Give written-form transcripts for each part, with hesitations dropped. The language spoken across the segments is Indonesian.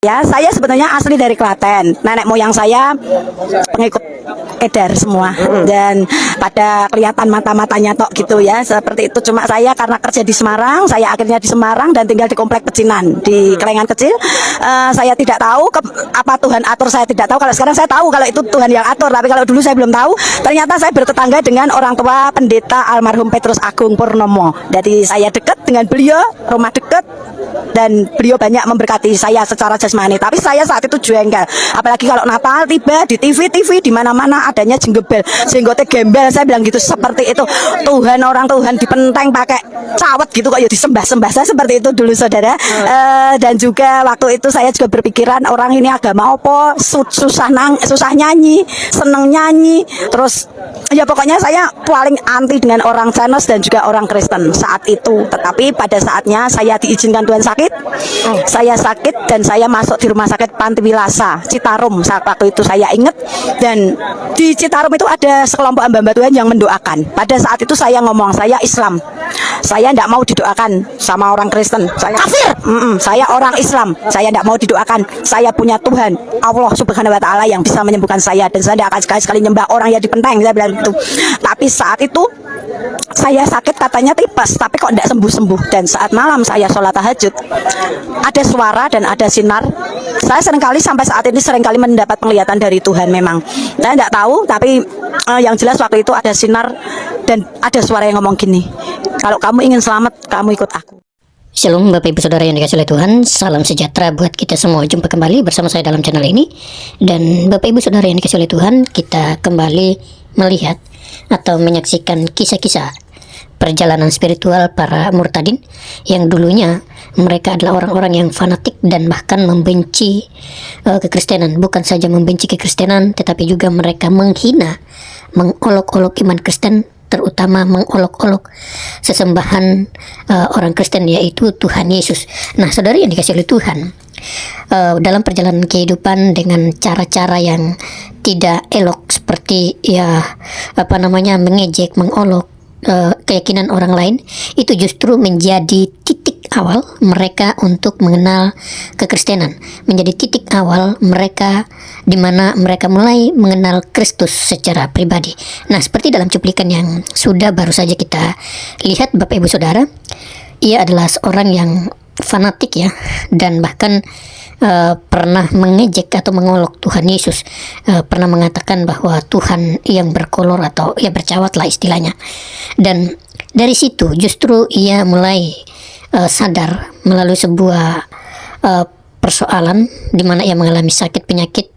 Ya, saya sebenarnya asli dari Klaten. Nenek moyang saya pengikut Edar semua, dan pada kelihatan mata-matanya tok gitu ya, seperti itu. Cuma saya karena kerja di Semarang, saya akhirnya di Semarang dan tinggal di komplek pecinan di Kelengan kecil. Saya tidak tahu apa Tuhan atur, saya tidak tahu. Kalau sekarang saya tahu kalau itu Tuhan yang atur, tapi kalau dulu saya belum tahu. Ternyata saya bertetangga dengan orang tua pendeta almarhum Petrus Agung Purnomo. Jadi saya dekat dengan beliau, rumah dekat, dan beliau banyak memberkati saya secara jasmani. Tapi saya saat itu jengkel, apalagi kalau Natal tiba di TV di mana-mana adanya jenggebel, jenggote gembel. Saya bilang gitu, seperti itu orang Tuhan dipenteng pakai cawet gitu kok ya disembah-sembah. Saya seperti itu dulu, saudara. Dan juga waktu itu saya juga berpikiran, orang ini agama apa, susah nyanyi, seneng nyanyi, terus ya pokoknya saya paling anti dengan orang Chinese dan juga orang Kristen saat itu. Tetapi pada saatnya saya diizinkan Tuhan sakit. Saya sakit dan saya masuk di rumah sakit Panti Wilasa Citarum saat waktu itu, saya ingat. Dan di Citarum itu ada sekelompok hamba Tuhan yang mendoakan. Pada saat itu saya ngomong, saya Islam, saya tidak mau didoakan sama orang Kristen. Saya kafir. Saya orang Islam, saya tidak mau didoakan. Saya punya Tuhan Allah Subhanahu Wa Taala yang bisa menyembuhkan saya, dan saya tidak akan sekali-sekali nyembah orang yang dipenteng. Saya bilang gitu. Tapi saat itu saya sakit, katanya tipes, tapi kok tidak sembuh-sembuh. Dan saat malam saya sholat tahajud, ada suara dan ada sinar. Saya seringkali sampai saat ini seringkali mendapat penglihatan dari Tuhan. Memang saya tidak tahu, tapi yang jelas waktu itu ada sinar dan ada suara yang ngomong gini, kalau kamu ingin selamat, kamu ikut aku. Shalom Bapak Ibu Saudara yang dikasih oleh Tuhan, salam sejahtera buat kita semua. Jumpa kembali bersama saya dalam channel ini. Dan Bapak Ibu Saudara yang dikasih oleh Tuhan, kita kembali melihat atau menyaksikan kisah-kisah perjalanan spiritual para murtadin yang dulunya mereka adalah orang-orang yang fanatik dan bahkan membenci kekristenan. Bukan saja membenci kekristenan, tetapi juga mereka menghina, mengolok-olok iman Kristen, terutama mengolok-olok sesembahan orang Kristen, yaitu Tuhan Yesus. Nah, saudara yang dikasih oleh Tuhan, dalam perjalanan kehidupan dengan cara-cara yang tidak elok, seperti mengejek, mengolok keyakinan orang lain, itu justru menjadi titik awal mereka untuk mengenal kekristenan, menjadi titik awal mereka di mana mereka mulai mengenal Kristus secara pribadi. Nah, seperti dalam cuplikan yang sudah baru saja kita lihat, Bapak Ibu Saudara, ia adalah seorang yang fanatik ya, dan bahkan pernah mengejek atau mengolok Tuhan Yesus, pernah mengatakan bahwa Tuhan yang berkolor atau ya bercawat lah istilahnya. Dan dari situ justru ia mulai sadar melalui sebuah persoalan di mana ia mengalami sakit penyakit,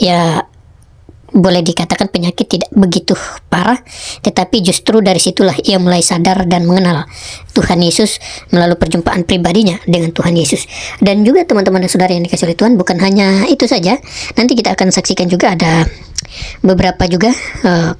ya boleh dikatakan penyakit tidak begitu parah, tetapi justru dari situlah ia mulai sadar dan mengenal Tuhan Yesus melalui perjumpaan pribadinya dengan Tuhan Yesus. Dan juga teman-teman dan saudara yang dikasih oleh Tuhan, bukan hanya itu saja, nanti kita akan saksikan juga ada beberapa juga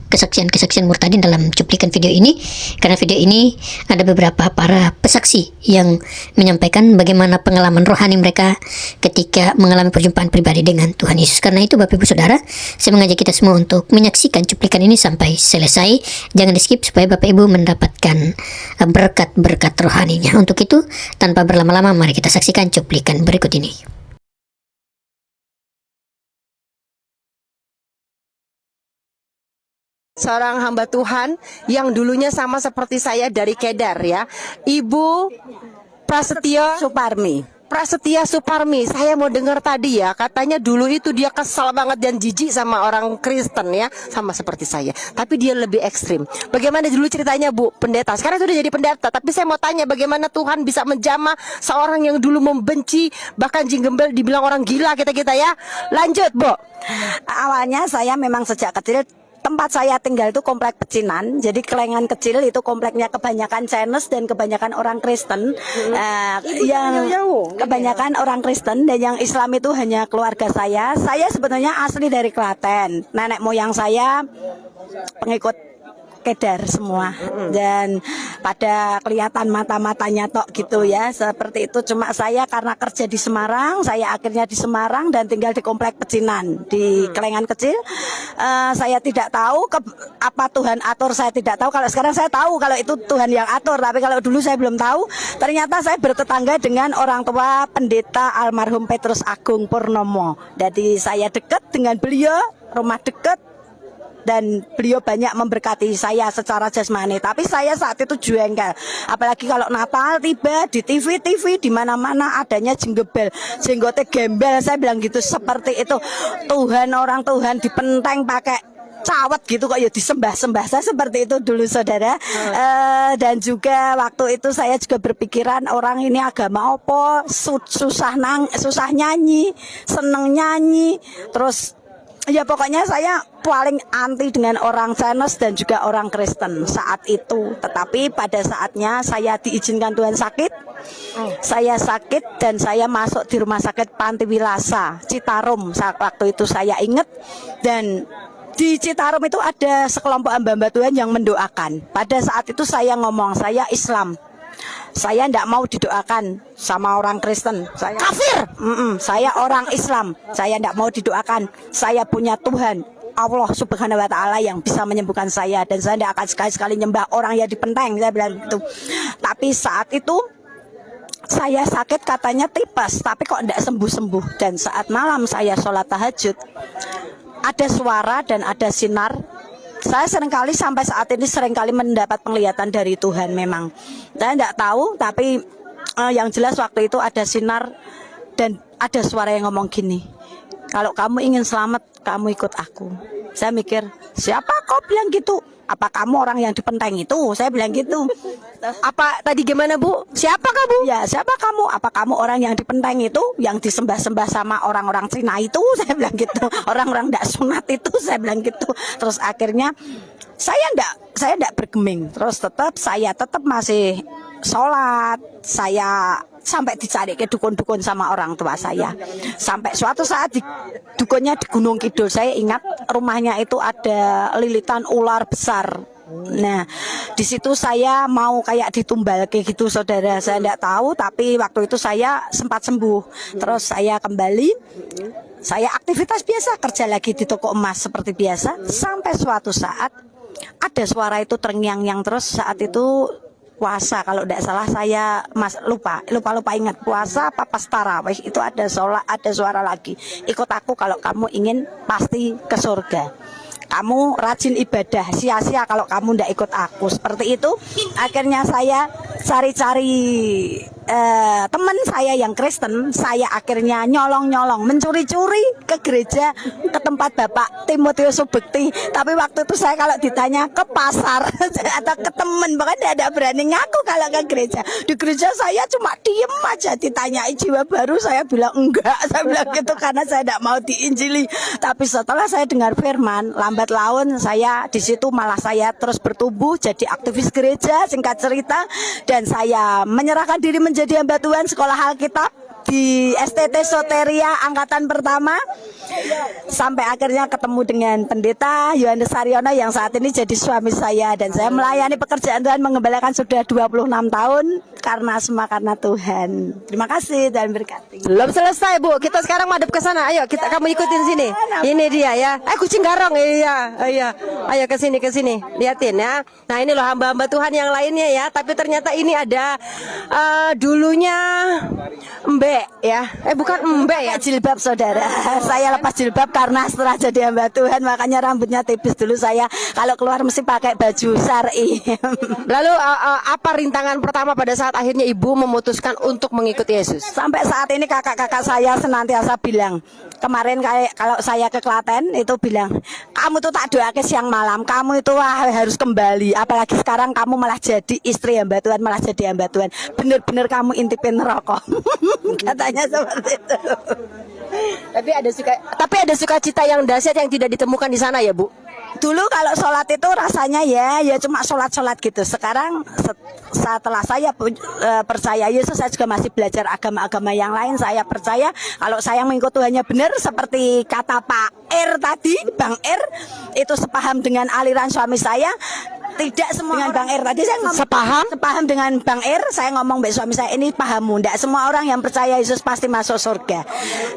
kesaksian-kesaksian murtadin dalam cuplikan video ini, karena video ini ada beberapa para pesaksi yang menyampaikan bagaimana pengalaman rohani mereka ketika mengalami perjumpaan pribadi dengan Tuhan Yesus. Karena itu Bapak Ibu Saudara, saya mengajak kita semua untuk menyaksikan cuplikan ini sampai selesai, jangan di skip supaya Bapak Ibu mendapatkan berkat-berkat rohaninya. Untuk itu, tanpa berlama-lama, mari kita saksikan cuplikan berikut ini. Seorang hamba Tuhan yang dulunya sama seperti saya dari Kedar ya, Ibu Prasetya Suparmi. Saya mau dengar tadi ya, katanya dulu itu dia kesal banget dan jijik sama orang Kristen ya, sama seperti saya, tapi dia lebih ekstrim. Bagaimana dulu ceritanya Bu Pendeta? Sekarang sudah jadi pendeta, tapi saya mau tanya bagaimana Tuhan bisa menjamah seorang yang dulu membenci, bahkan Jinggembel dibilang orang gila kita ya. Lanjut Bu. Awalnya saya memang sejak kecil, tempat saya tinggal itu komplek pecinan, jadi Kelengan kecil itu kompleknya kebanyakan Chinese dan kebanyakan orang Kristen. Yang kebanyakan orang Kristen dan yang Islam itu hanya keluarga saya. Saya sebenarnya asli dari Klaten. Nenek moyang saya pengikut keder semua dan pada kelihatan mata-matanya tok gitu ya, seperti itu. Cuma saya karena kerja di Semarang, saya akhirnya di Semarang dan tinggal di komplek pecinan di Kelengan kecil. Saya tidak tahu apa Tuhan atur, saya tidak tahu. Kalau sekarang saya tahu kalau itu Tuhan yang atur, tapi kalau dulu saya belum tahu. Ternyata saya bertetangga dengan orang tua pendeta almarhum Petrus Agung Purnomo. Jadi saya dekat dengan beliau, rumah dekat, dan beliau banyak memberkati saya secara jasmani. Tapi saya saat itu jengkel, apalagi kalau Natal tiba di TV di mana-mana adanya jenggebel, jenggotnya gembel. Saya bilang gitu, seperti itu Tuhan, orang Tuhan dipenteng pakai cawat gitu kok ya disembah-sembah. Saya seperti itu dulu saudara. Dan juga waktu itu saya juga berpikiran orang ini agama apa, susah nyanyi, seneng nyanyi, terus ya pokoknya saya paling anti dengan orang Chinese dan juga orang Kristen saat itu. Tetapi pada saatnya saya diizinkan Tuhan sakit. Saya sakit dan saya masuk di rumah sakit Panti Wilasa Citarum. Waktu itu saya ingat, dan di Citarum itu ada sekelompok hamba Tuhan yang mendoakan. Pada saat itu saya ngomong, saya Islam. Saya tidak mau didoakan sama orang Kristen. Saya kafir. Saya orang Islam. Saya tidak mau didoakan. Saya punya Tuhan Allah Subhanahu wa Ta'ala yang bisa menyembuhkan saya, dan saya tidak akan sekali-sekali nyembah orang yang dipenteng. Saya bilang gitu. Tapi saat itu saya sakit, katanya tipes, tapi kok tidak sembuh-sembuh. Dan saat malam saya sholat tahajud, ada suara dan ada sinar. Saya seringkali sampai saat ini seringkali mendapat penglihatan dari Tuhan memang. Saya tidak tahu, tapi yang jelas waktu itu ada sinar dan ada suara yang ngomong gini, kalau kamu ingin selamat, kamu ikut aku. Saya mikir, siapa kau bilang gitu? Apa kamu orang yang dipenteng itu? Saya bilang gitu. Apa tadi gimana Bu? Siapa kamu? Ya, siapa kamu? Apa kamu orang yang dipenteng itu, yang disembah-sembah sama orang-orang Cina itu? Saya bilang gitu. Orang-orang tidak sunat itu, saya bilang gitu. Terus akhirnya saya enggak bergeming. Terus saya tetap masih sholat. Saya sampai dicari ke dukun-dukun sama orang tua saya. Sampai suatu saat dukunnya di Gunung Kidul. Saya ingat rumahnya itu ada lilitan ular besar. Nah, di situ saya mau kayak ditumbal kayak gitu saudara. Saya tidak tahu, tapi waktu itu saya sempat sembuh. Terus saya kembali, saya aktivitas biasa, kerja lagi di toko emas seperti biasa. Sampai suatu saat ada suara itu terngiang-ngiang terus. Saat itu puasa, kalau tidak salah saya lupa ingat puasa apa pas tarawih itu ada suara lagi, ikut aku kalau kamu ingin pasti ke surga, kamu rajin ibadah, sia-sia kalau kamu tidak ikut aku. Seperti itu akhirnya saya cari-cari teman saya yang Kristen. Saya akhirnya nyolong-nyolong, mencuri-curi ke gereja, ke tempat Bapak Timotius Subekti. Tapi waktu itu saya kalau ditanya ke pasar atau ke teman, bahkan tidak berani ngaku kalau ke gereja. Di gereja saya cuma diem aja, ditanyai jiwa baru, saya bilang enggak. Saya bilang gitu karena saya tidak mau diinjili. Tapi setelah saya dengar firman, lambat laun saya di situ malah saya terus bertumbuh jadi aktivis gereja, singkat cerita. Dan saya menyerahkan diri menjadi hamba Tuhan, sekolah Alkitab di STT Soteria angkatan pertama, sampai akhirnya ketemu dengan pendeta Yohanes Saryono yang saat ini jadi suami saya, dan saya melayani pekerjaan Tuhan mengembalakan sudah 26 tahun karena Tuhan. Terima kasih dan berkati. Belum selesai Bu, kita sekarang madep ke sana. Ayo kamu ikutin sini. Ini dia ya. Kucing garong. Iya. Ayo ke sini liatin ya. Nah ini loh hamba-hamba Tuhan yang lainnya ya. Tapi ternyata ini ada dulunya Mbak ya. Bukan Mbak ya. Jilbab saudara. Saya lepas jilbab karena setelah jadi hamba Tuhan makanya rambutnya tipis. Dulu saya kalau keluar mesti pakai baju syar'i. Lalu apa rintangan pertama pada saat akhirnya Ibu memutuskan untuk mengikuti Yesus? Sampai saat ini kakak-kakak saya senantiasa bilang, kemarin kalau saya ke Klaten itu bilang, kamu tuh tak doakan siang malam, kamu itu harus kembali. Apalagi sekarang kamu malah jadi istri hamba Tuhan, malah jadi hamba Tuhan. Bener-bener kamu intipin rokok. Katanya seperti itu. Tapi ada sukacita yang dahsyat yang tidak ditemukan di sana ya Bu? Dulu kalau sholat itu rasanya ya cuma sholat gitu. Sekarang setelah saya percaya Yesus, saya juga masih belajar agama-agama yang lain. Saya percaya kalau saya mengikut Tuhannya benar, seperti kata Pak R tadi, Bang R, itu sepaham dengan aliran suami saya. Tidak semua dengan Bang Ir tadi saya ngomong sepaham dengan Bang Ir. Saya ngomong mbak suami saya, ini pahammu. Tidak semua orang yang percaya Yesus pasti masuk surga.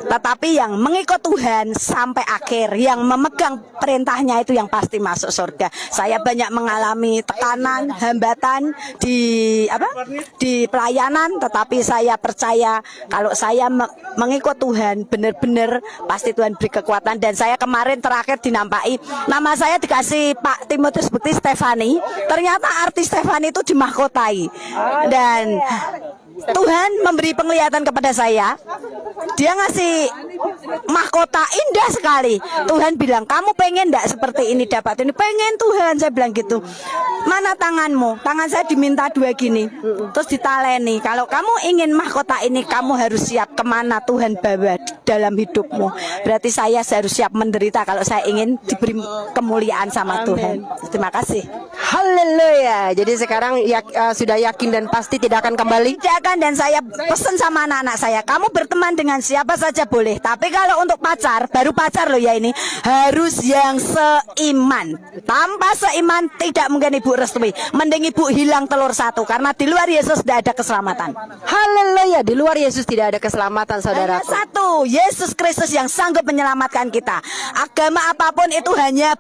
Tetapi yang mengikut Tuhan sampai akhir, yang memegang perintahnya itu yang pasti masuk surga. Saya banyak mengalami tekanan, hambatan di pelayanan, tetapi saya percaya kalau saya mengikut Tuhan benar-benar pasti Tuhan beri kekuatan. Dan saya kemarin terakhir dinampai nama saya dikasih Pak Timotius Bukti Stefani. Ternyata artis Stefani itu dimahkotai. Dan Tuhan memberi penglihatan kepada saya. Dia ngasih mahkota indah sekali. Tuhan bilang, kamu pengen enggak seperti ini dapat ini? Pengen Tuhan, saya bilang gitu. Mana tanganmu? Tangan saya diminta 2 gini. Terus ditaleni. Kalau kamu ingin mahkota ini, kamu harus siap kemana Tuhan bawa dalam hidupmu. Berarti saya harus siap menderita kalau saya ingin diberi kemuliaan sama Tuhan. Terima kasih. Haleluya. Jadi sekarang sudah yakin dan pasti tidak akan kembali. Tidak akan. Dan saya pesan sama anak-anak saya, kamu berteman dengan siapa saja boleh, tapi kalau untuk pacar, baru pacar loh ya ini, harus yang seiman. Tanpa seiman tidak mungkin ibu restui. Mending ibu hilang telur satu, karena di luar Yesus tidak ada keselamatan. Haleluya. Di luar Yesus tidak ada keselamatan, saudara. Hanya satu, Yesus Kristus yang sanggup menyelamatkan kita. Agama apapun itu hanya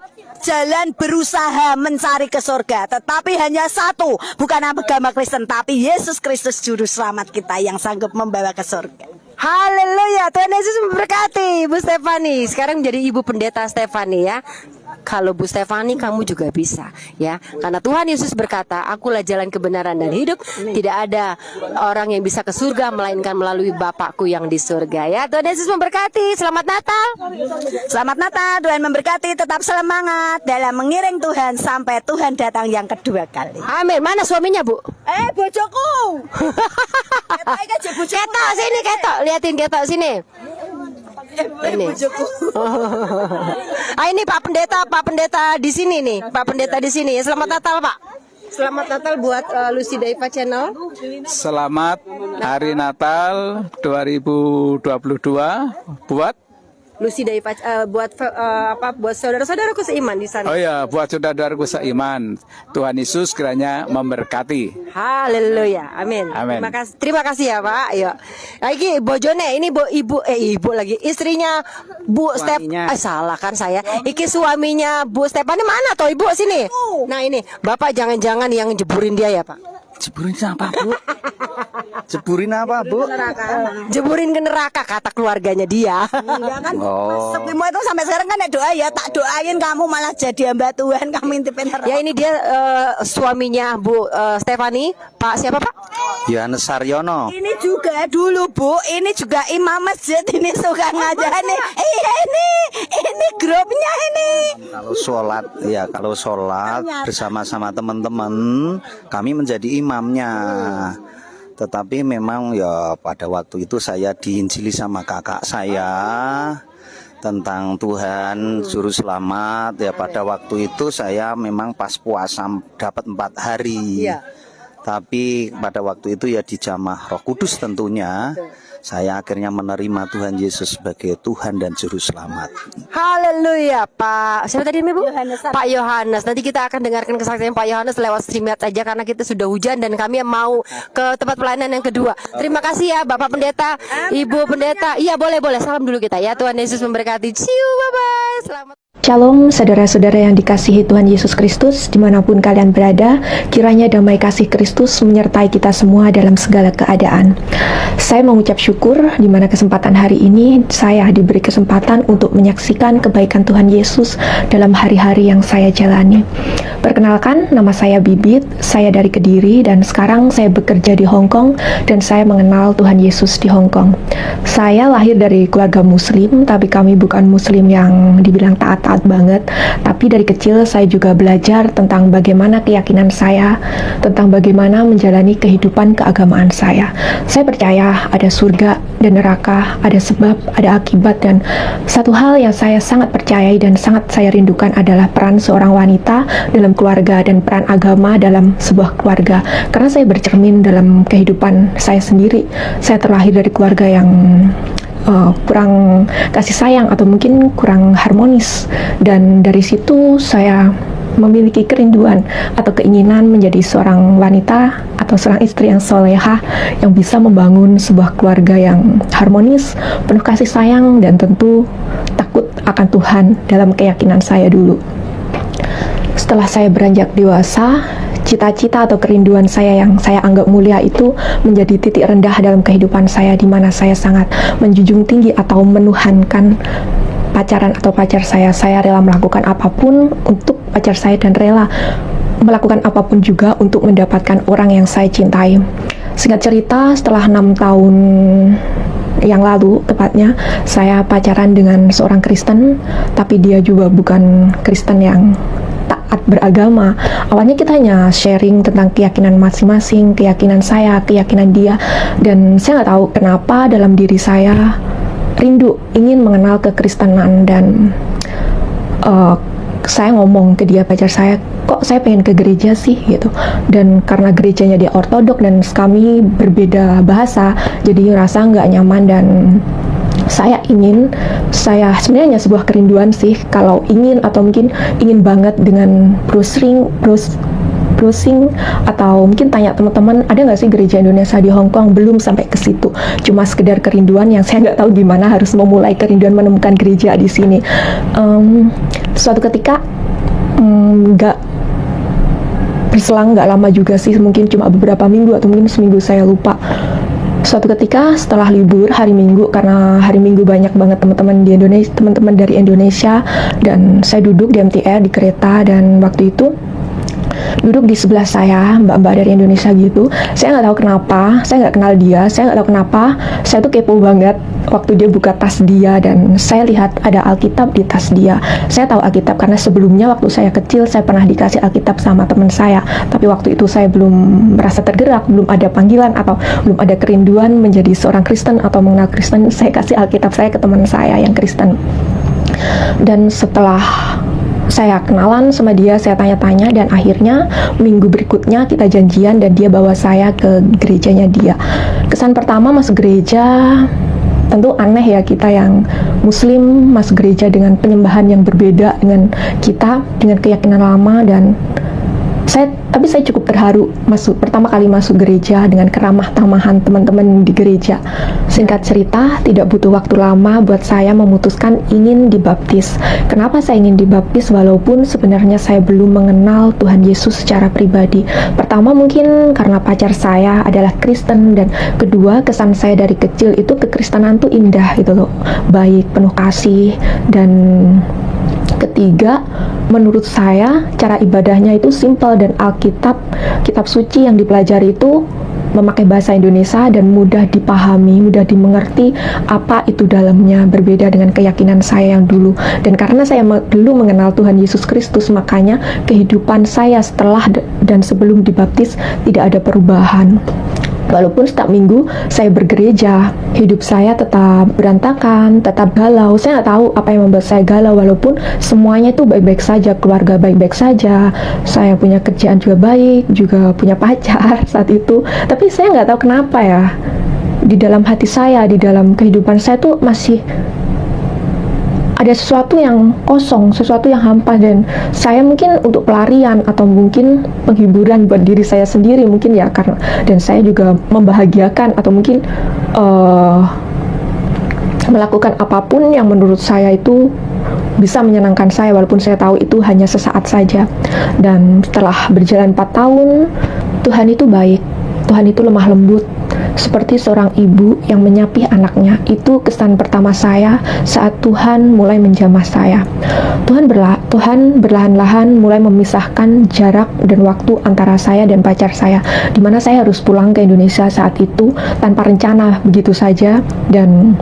jalan berusaha mencari ke surga, tetapi hanya satu, bukan agama Kristen, tapi Yesus Kristus juru selamat kita yang sanggup membawa ke surga. Haleluya. Tuhan Yesus memberkati Bu Stefani. Sekarang menjadi Ibu Pendeta Stefani ya. Kalau Bu Stefani kamu juga bisa ya. Karena Tuhan Yesus berkata, akulah jalan kebenaran dan hidup. Tidak ada orang yang bisa ke surga melainkan melalui Bapakku yang di surga ya. Tuhan Yesus memberkati. Selamat Natal. Selamat Natal. Tuhan memberkati. Tetap semangat dalam mengiring Tuhan sampai Tuhan datang yang kedua kali. Amin. Mana suaminya Bu? Bojoku. Ketok sini, ketok. Liatin ketok sini. Ini. Ini Pak Pendeta di sini nih, Pak Pendeta di sini. Selamat Natal Pak. Selamat Natal buat Lucy Daiva Channel. Selamat Hari Natal 2022 buat Lucy Daiva buat saudara-saudaraku seiman di sana. Oh ya, buat saudara-saudaraku seiman. Tuhan Yesus kiranya memberkati. Haleluya. Amin. Amin. Terima kasih ya Pak. Ayo. Lagi bojone ini ibu lagi istrinya Bu Step. Salah kan saya. Iki suaminya Bu Stefani mana toh Ibu sini. Nah ini Bapak jangan-jangan yang jeburin dia ya Pak. Jeburin apa Bu? Jeburin apa Bu? Jeburin ke neraka kata keluarganya dia. Iya kan? Oh. Sepimu itu sampai sekarang kan doa ya, tak doain kamu malah jadi hamba Tuhan, kamu intipin neraka. Ya ini dia suaminya Bu Stefani, Pak siapa Pak? Yohanes Saryono. Ini juga dulu Bu, ini juga imam masjid, ini suka ngajar nih. Iya ini grupnya ini. Kalau sholat bersama-sama teman-teman, kami menjadi imamnya. Tetapi memang ya pada waktu itu saya diinjili sama kakak saya tentang Tuhan Juru Selamat. Ya pada waktu itu saya memang pas puasa dapat 4 hari. Tapi pada waktu itu ya di jamaah Roh Kudus tentunya. Saya akhirnya menerima Tuhan Yesus sebagai Tuhan dan Juru Selamat. Haleluya Pak. Siapa tadi Bu? Yohanes. Pak Yohanes. Nanti kita akan dengarkan kesaksian Pak Yohanes lewat StreamYard aja karena kita sudah hujan dan kami mau ke tempat pelayanan yang kedua. Terima kasih ya Bapak Pendeta, Ibu Pendeta. Iya boleh salam dulu kita ya. Tuhan Yesus memberkati. See you, bye-bye. Selamat. Shalom saudara-saudara yang dikasihi Tuhan Yesus Kristus, dimanapun kalian berada, kiranya damai kasih Kristus menyertai kita semua dalam segala keadaan. Saya mengucap syukur di mana kesempatan hari ini saya diberi kesempatan untuk menyaksikan kebaikan Tuhan Yesus dalam hari-hari yang saya jalani. Perkenalkan, nama saya Bibit, saya dari Kediri dan sekarang saya bekerja di Hong Kong dan saya mengenal Tuhan Yesus di Hong Kong. Saya lahir dari keluarga Muslim, tapi kami bukan Muslim yang dibilang taat banget, tapi dari kecil saya juga belajar tentang bagaimana keyakinan saya, tentang bagaimana menjalani kehidupan keagamaan saya. Saya percaya ada surga dan neraka, ada sebab, ada akibat, dan satu hal yang saya sangat percayai dan sangat saya rindukan adalah peran seorang wanita dalam keluarga dan peran agama dalam sebuah keluarga. Karena saya bercermin dalam kehidupan saya sendiri, saya terlahir dari keluarga yang kurang kasih sayang atau mungkin kurang harmonis, dan dari situ saya memiliki kerinduan atau keinginan menjadi seorang wanita atau seorang istri yang solehah yang bisa membangun sebuah keluarga yang harmonis, penuh kasih sayang, dan tentu takut akan Tuhan dalam keyakinan saya dulu. Setelah saya beranjak dewasa, cita-cita atau kerinduan saya yang saya anggap mulia itu menjadi titik rendah dalam kehidupan saya, di mana saya sangat menjunjung tinggi atau menuhankan pacaran atau pacar saya. Saya rela melakukan apapun untuk pacar saya dan rela melakukan apapun juga untuk mendapatkan orang yang saya cintai. Singkat cerita, setelah 6 tahun yang lalu tepatnya, saya pacaran dengan seorang Kristen, tapi dia juga bukan Kristen yang taat beragama. Awalnya kita hanya sharing tentang keyakinan masing-masing, keyakinan saya, keyakinan dia, dan saya nggak tahu kenapa dalam diri saya rindu ingin mengenal kekristenan, dan saya ngomong ke dia, pacar saya, kok saya pengen ke gereja sih gitu. Dan karena gerejanya dia ortodok dan kami berbeda bahasa, jadi ngerasa nggak nyaman. Dan saya sebenarnya hanya sebuah kerinduan sih, kalau ingin atau mungkin ingin banget dengan browsing atau mungkin tanya teman-teman, ada nggak sih gereja Indonesia di Hong Kong? Belum sampai ke situ, cuma sekedar kerinduan yang saya nggak tahu gimana harus memulai kerinduan menemukan gereja di sini. Suatu ketika nggak berselang nggak lama juga sih, mungkin cuma beberapa minggu atau mungkin seminggu, saya lupa. Suatu ketika setelah libur hari Minggu, karena hari Minggu banyak banget teman-teman di Indonesia, teman-teman dari Indonesia, dan saya duduk di MTR di kereta, dan waktu itu duduk di sebelah saya mbak-mbak dari Indonesia gitu. Saya nggak tahu kenapa, saya nggak kenal dia, saya nggak tahu kenapa saya tuh kepo banget waktu dia buka tas dia, dan saya lihat ada Alkitab di tas dia. Saya tahu Alkitab karena sebelumnya waktu saya kecil saya pernah dikasih Alkitab sama teman saya, tapi waktu itu saya belum merasa tergerak, belum ada panggilan atau belum ada kerinduan menjadi seorang Kristen atau mengenal Kristen. Saya kasih Alkitab saya ke teman saya yang Kristen, dan setelah saya kenalan sama dia, saya tanya-tanya, dan akhirnya minggu berikutnya kita janjian dan dia bawa saya ke gerejanya dia. Kesan pertama masuk gereja, tentu aneh ya, kita yang muslim masuk gereja dengan penyembahan yang berbeda dengan kita, dengan keyakinan lama. Dan tapi saya cukup terharu pertama kali masuk gereja dengan keramah-tamahan teman-teman di gereja. Singkat cerita, tidak butuh waktu lama buat saya memutuskan ingin dibaptis. Kenapa saya ingin dibaptis walaupun sebenarnya saya belum mengenal Tuhan Yesus secara pribadi? Pertama mungkin karena pacar saya adalah Kristen, dan kedua kesan saya dari kecil itu kekristenan tuh indah gitu loh, baik, penuh kasih. Dan ketiga, menurut saya cara ibadahnya itu simpel, dan kitab suci yang dipelajari itu memakai bahasa Indonesia dan mudah dipahami, mudah dimengerti apa itu dalamnya, berbeda dengan keyakinan saya yang dulu. Dan karena saya dulu mengenal Tuhan Yesus Kristus, makanya kehidupan saya setelah dan sebelum dibaptis tidak ada perubahan. Walaupun setiap minggu saya bergereja, hidup saya tetap berantakan, tetap galau. Saya nggak tahu apa yang membuat saya galau, walaupun semuanya itu baik-baik saja, keluarga baik-baik saja, saya punya kerjaan juga baik, juga punya pacar saat itu. Tapi saya nggak tahu kenapa ya, di dalam hati saya, di dalam kehidupan saya tuh masih ada sesuatu yang kosong, sesuatu yang hampa. Dan saya mungkin untuk pelarian atau mungkin penghiburan buat diri saya sendiri mungkin ya, karena dan saya juga membahagiakan atau mungkin melakukan apapun yang menurut saya itu bisa menyenangkan saya, walaupun saya tahu itu hanya sesaat saja. Dan setelah berjalan 4 tahun, Tuhan itu baik, Tuhan itu lemah lembut, seperti seorang ibu yang menyapih anaknya. Itu kesan pertama saya saat Tuhan mulai menjamah saya. Tuhan berlahan-lahan mulai memisahkan jarak dan waktu antara saya dan pacar saya, di mana saya harus pulang ke Indonesia saat itu tanpa rencana, begitu saja. Dan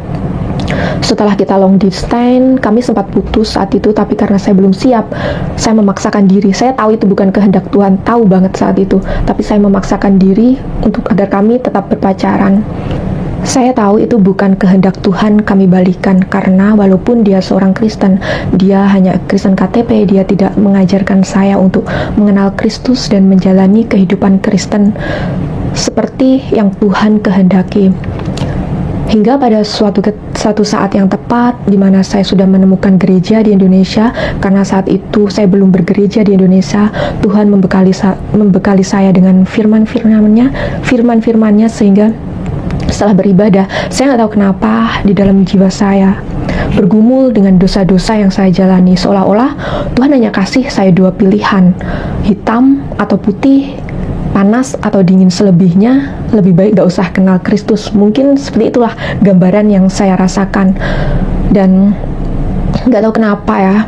setelah kita long distance, kami sempat putus saat itu, tapi karena saya belum siap, saya memaksakan diri. Saya tahu itu bukan kehendak Tuhan, tahu banget saat itu, tapi saya memaksakan diri untuk agar kami tetap berpacaran. Saya tahu itu bukan kehendak Tuhan kami balikan, karena walaupun dia seorang Kristen, dia hanya Kristen KTP, dia tidak mengajarkan saya untuk mengenal Kristus dan menjalani kehidupan Kristen seperti yang Tuhan kehendaki. Hingga pada suatu saat yang tepat di mana saya sudah menemukan gereja di Indonesia, karena saat itu saya belum bergereja di Indonesia, Tuhan membekali saya dengan firman-firmannya sehingga setelah beribadah, saya nggak tahu kenapa di dalam jiwa saya bergumul dengan dosa-dosa yang saya jalani, seolah-olah Tuhan hanya kasih saya dua pilihan, hitam atau putih, panas atau dingin. Selebihnya lebih baik gak usah kenal Kristus. Mungkin seperti itulah gambaran yang saya rasakan. Dan gak tahu kenapa ya,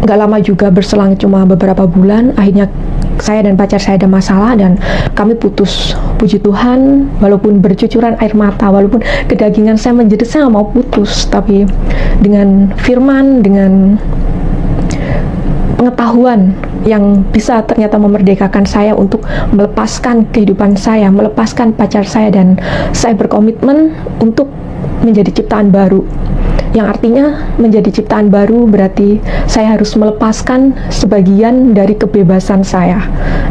gak lama juga, berselang cuma beberapa bulan, akhirnya saya dan pacar saya ada masalah dan kami putus. Puji Tuhan, walaupun bercucuran air mata, walaupun kedagingan saya menjerit, saya gak mau putus, tapi dengan firman, dengan pengetahuan yang bisa ternyata memerdekakan saya untuk melepaskan kehidupan saya, melepaskan pacar saya, dan saya berkomitmen untuk menjadi ciptaan baru. Yang artinya menjadi ciptaan baru berarti saya harus melepaskan sebagian dari kebebasan saya.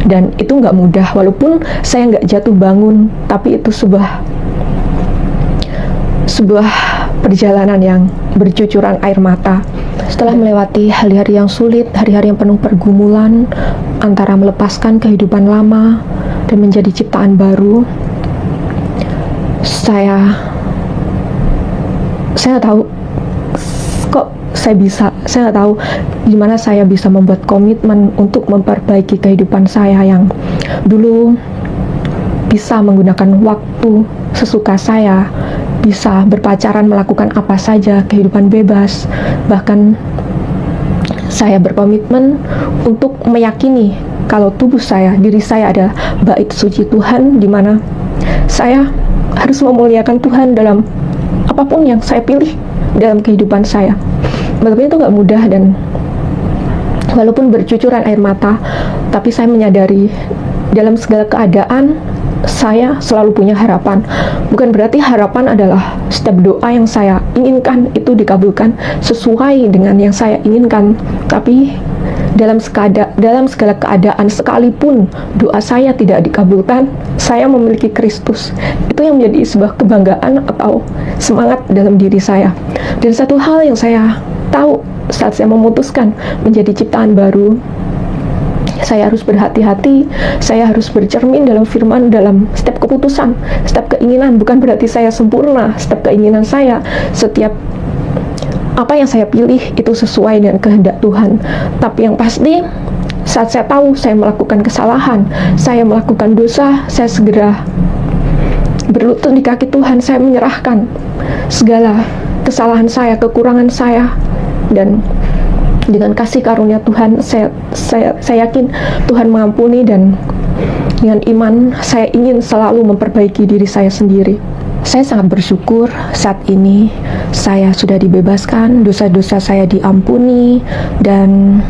Dan itu nggak mudah, walaupun saya nggak jatuh bangun, tapi itu sebuah perjalanan yang bercucuran air mata. Setelah melewati hari-hari yang sulit, hari-hari yang penuh pergumulan antara melepaskan kehidupan lama dan menjadi ciptaan baru, saya nggak tahu kok saya nggak tahu gimana saya bisa membuat komitmen untuk memperbaiki kehidupan saya yang dulu bisa menggunakan waktu sesuka saya, bisa berpacaran, melakukan apa saja, kehidupan bebas. Bahkan saya berkomitmen untuk meyakini kalau tubuh saya, diri saya adalah bait suci Tuhan, di mana saya harus memuliakan Tuhan dalam apapun yang saya pilih dalam kehidupan saya. Walaupun itu nggak mudah dan walaupun bercucuran air mata, tapi saya menyadari dalam segala keadaan saya selalu punya harapan. Bukan berarti harapan adalah setiap doa yang saya inginkan itu dikabulkan sesuai dengan yang saya inginkan, tapi dalam segala keadaan, sekalipun doa saya tidak dikabulkan, saya memiliki Kristus. Itu yang menjadi sebuah kebanggaan atau semangat dalam diri saya. Dan satu hal yang saya tahu saat saya memutuskan menjadi ciptaan baru, saya harus berhati-hati, saya harus bercermin dalam firman, dalam setiap keputusan, setiap keinginan. Bukan berarti saya sempurna, setiap keinginan saya, setiap apa yang saya pilih itu sesuai dengan kehendak Tuhan. Tapi yang pasti, saat saya tahu saya melakukan kesalahan, saya melakukan dosa, saya segera berlutut di kaki Tuhan, saya menyerahkan segala kesalahan saya, kekurangan saya, dan dengan kasih karunia Tuhan, saya yakin Tuhan mengampuni, dan dengan iman saya ingin selalu memperbaiki diri saya sendiri. Saya sangat bersyukur saat ini saya sudah dibebaskan, dosa-dosa saya diampuni, dan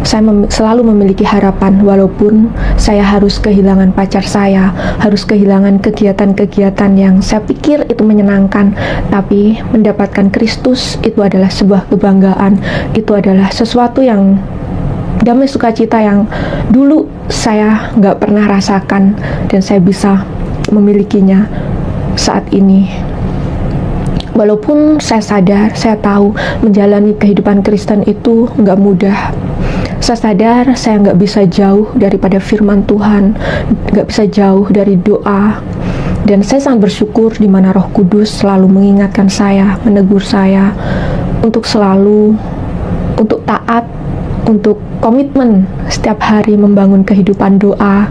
saya selalu memiliki harapan walaupun saya harus kehilangan pacar saya, harus kehilangan kegiatan-kegiatan yang saya pikir itu menyenangkan, tapi mendapatkan Kristus itu adalah sebuah kebanggaan, itu adalah sesuatu yang damai sukacita yang dulu saya nggak pernah rasakan, dan saya bisa memilikinya saat ini. Walaupun saya sadar, saya tahu menjalani kehidupan Kristen itu nggak mudah. Saya sadar saya nggak bisa jauh daripada firman Tuhan, nggak bisa jauh dari doa. Dan saya sangat bersyukur di mana Roh Kudus selalu mengingatkan saya, menegur saya untuk selalu, untuk taat, untuk komitmen setiap hari membangun kehidupan doa,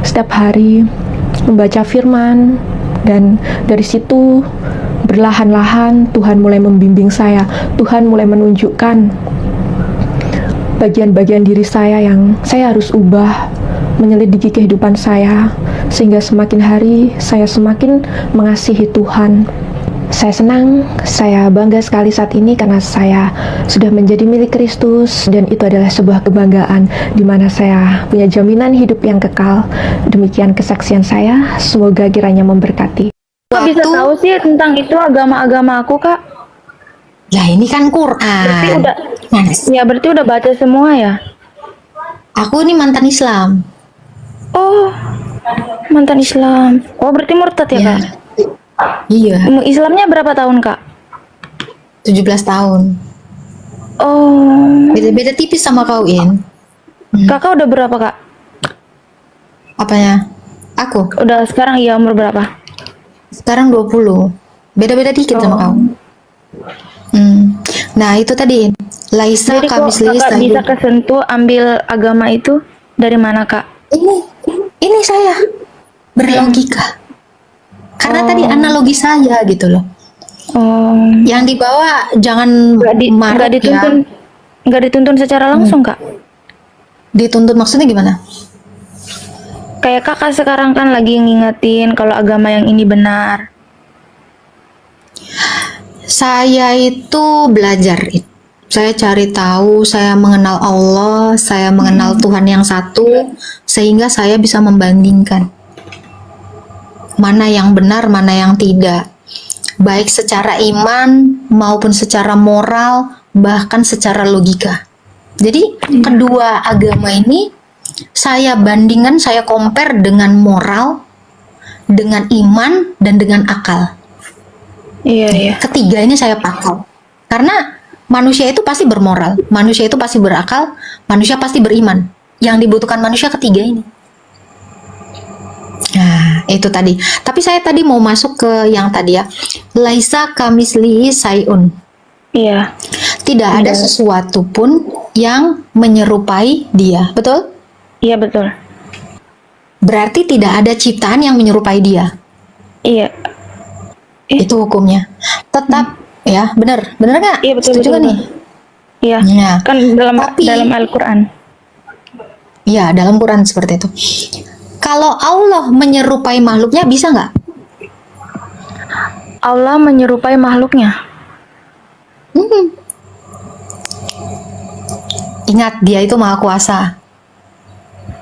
setiap hari membaca firman, dan dari situ berlahan-lahan Tuhan mulai membimbing saya, Tuhan mulai menunjukkan bagian-bagian diri saya yang saya harus ubah, menyelidiki kehidupan saya, sehingga semakin hari saya semakin mengasihi Tuhan. Saya senang, saya bangga sekali saat ini karena saya sudah menjadi milik Kristus, dan itu adalah sebuah kebanggaan di mana saya punya jaminan hidup yang kekal. Demikian kesaksian saya, semoga kiranya memberkati. Kok bisa tahu sih tentang itu agama-agama aku, Kak? Lah ini kan Berarti Quran. udah, Mas, ya berarti udah baca semua ya? aku ini mantan Islam. Oh, mantan Islam. Oh, berarti murtad ya, Ya. Kak? Iya, Islamnya berapa tahun, Kak? 17 tahun. Oh, Beda-beda tipis sama kau, In. Kakak udah berapa, Kak? Apanya? Aku Udah sekarang ya umur berapa? sekarang 20. Beda-beda dikit sama kau. Nah, itu tadi, In. Laisa Jadi kok kamisli Kakak bisa sayun. kesentuh ambil agama itu dari mana, Kak? Ini saya berlogika. Karena tadi analogi saya gitu loh. Oh, Yang dibawa jangan nggak marah dituntun, ya. nggak dituntun secara langsung, Kak? Dituntut maksudnya gimana? Kayak Kakak sekarang kan lagi ngingetin kalau agama yang ini benar. Saya itu belajar. Saya cari tahu, saya mengenal Allah, saya mengenal Tuhan yang satu, sehingga saya bisa membandingkan mana yang benar, mana yang tidak. Baik secara iman maupun secara moral, bahkan secara logika. Jadi kedua agama ini saya bandingkan, saya compare dengan moral, dengan iman, dan dengan akal. Iya, iya. Ketiga ini saya pakai. Karena manusia itu pasti bermoral, manusia itu pasti berakal, manusia pasti beriman. Yang dibutuhkan manusia ketiga ini. Nah, itu tadi. Tapi saya tadi mau masuk ke yang tadi ya. Laisa kamislihi sayun. Iya. Tidak ada sesuatu pun yang menyerupai dia. Betul? Iya, betul. Berarti tidak ada ciptaan yang menyerupai dia. Iya. Itu hukumnya. Tetap ya, benar. Benar nggak? Iya, betul, Setuju betul, nggak nih? Iya. Ya. Kan dalam Tapi- dalam Al-Qur'an. Ya, dalam Quran seperti itu. Kalau Allah menyerupai makhluknya bisa nggak? Allah menyerupai makhluknya. Ingat, dia itu maha kuasa.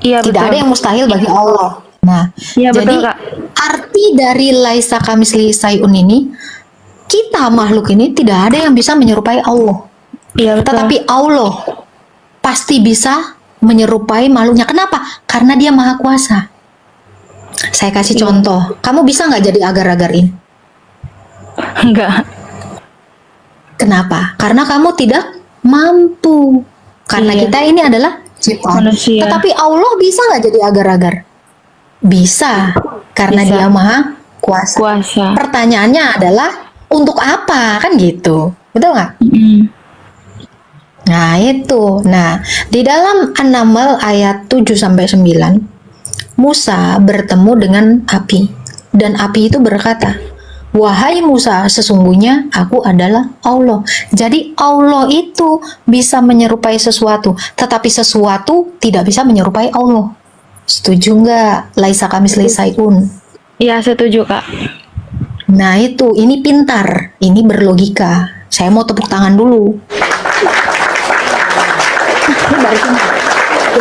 Iya, Tidak betul. ada yang mustahil bagi Allah. Nah, Iya, jadi betul, Kak. arti dari laisa kamislihi sayun ini, kita makhluk ini tidak ada yang bisa menyerupai Allah. Iya, betul. Tetapi Allah pasti bisa menyerupai makhluknya. Kenapa? Karena dia maha kuasa. Saya kasih contoh. Kamu bisa nggak jadi agar-agarin? Enggak. Kenapa? Karena kamu tidak mampu. Karena Iya. kita ini adalah ciptaan. Manusia. Tetapi Allah bisa nggak jadi agar-agar? Bisa. Karena Bisa. dia maha kuasa. Kuasa. Pertanyaannya adalah untuk apa? Kan gitu. Betul nggak? Nah, itu. Nah, di dalam An-Naml ayat 7-9, Musa bertemu dengan api. Dan api itu berkata, "Wahai Musa, sesungguhnya aku adalah Allah." Jadi Allah itu bisa menyerupai sesuatu, tetapi sesuatu tidak bisa menyerupai Allah. Setuju nggak? Laisa kamislihi sayun. Iya, setuju, Kak. Nah itu, ini pintar, ini berlogika. Saya mau tepuk tangan dulu.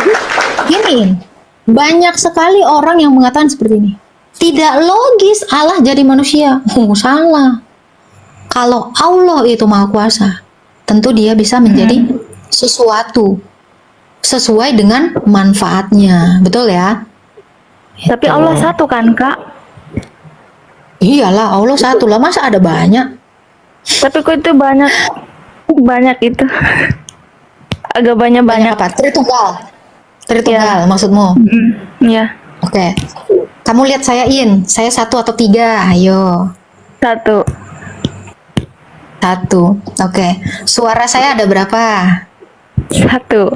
Jadi, gini, banyak sekali orang yang mengatakan seperti ini. Tidak logis Allah jadi manusia. Salah. Kalau Allah itu maha kuasa, tentu dia bisa menjadi sesuatu sesuai dengan manfaatnya. Betul ya? Tapi Allah satu kan, Kak? Iyalah, Allah satu lah. Masa ada banyak? Tapi kok itu banyak itu. Agak banyak. Apa? Tritunggal. Tritunggal maksudmu? Iya. Oke. Kamu lihat saya saya 1 atau 3? Ayo. 1. 1. Oke. Suara saya ada berapa? 1.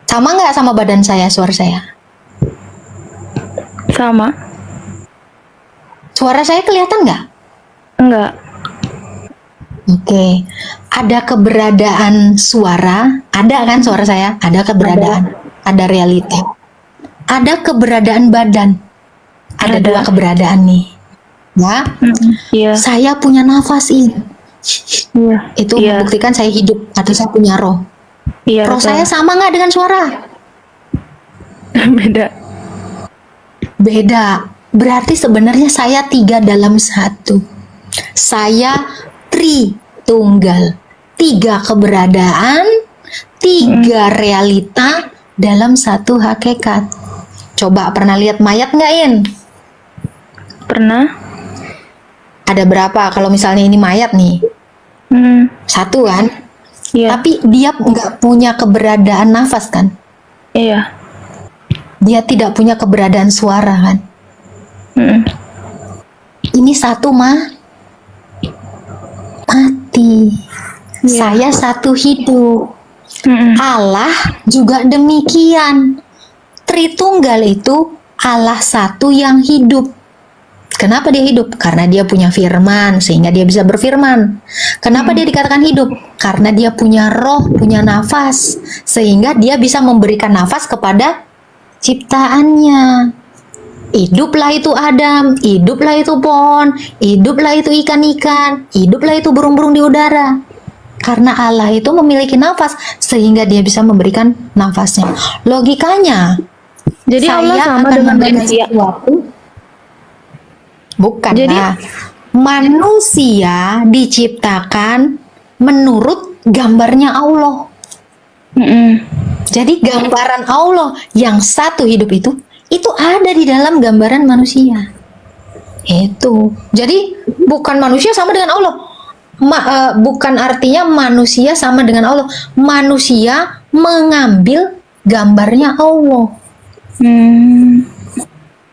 Sama nggak sama badan saya, suara saya? Sama. Suara saya kelihatan nggak? Enggak. Oke. Ada keberadaan suara? Ada kan suara saya? Ada keberadaan. Ada realita. Ada keberadaan badan. Ada Ada. 2 keberadaan nih. Ya. Iya. Saya punya nafas ini. Iya. Itu Iya. membuktikan saya hidup atau saya punya roh. Iya. Roh betul. saya sama nggak dengan suara? Beda. Beda. Berarti sebenarnya saya 3 dalam 1. Saya Tritunggal. 3 keberadaan, 3 realita dalam 1 hakikat. Coba pernah lihat mayat nggak, In? Pernah? ada berapa? Kalau misalnya ini mayat nih, satu kan? Iya. Tapi dia nggak punya keberadaan nafas kan? Iya. Dia tidak punya keberadaan suara kan? Ini satu mati. Saya satu hidup. Allah juga demikian. Tritunggal itu Allah satu yang hidup. Kenapa dia hidup? Karena dia punya firman, sehingga dia bisa berfirman. Kenapa dia dikatakan hidup? Karena dia punya roh, punya nafas, sehingga dia bisa memberikan nafas kepada ciptaannya. Hiduplah itu Adam, hiduplah itu pohon, hiduplah itu ikan-ikan, hiduplah itu burung-burung di udara. Karena Allah itu memiliki nafas, sehingga dia bisa memberikan nafasnya. Logikanya, Jadi Allah sama akan dengan memberikan manusia. sesuatu. Bukan Jadi- lah. Manusia diciptakan menurut gambarnya Allah. Jadi gambaran Allah yang satu hidup itu ada di dalam gambaran manusia. Itu. Jadi bukan manusia sama dengan Allah. Bukan artinya manusia sama dengan Allah. Manusia mengambil gambarnya Allah.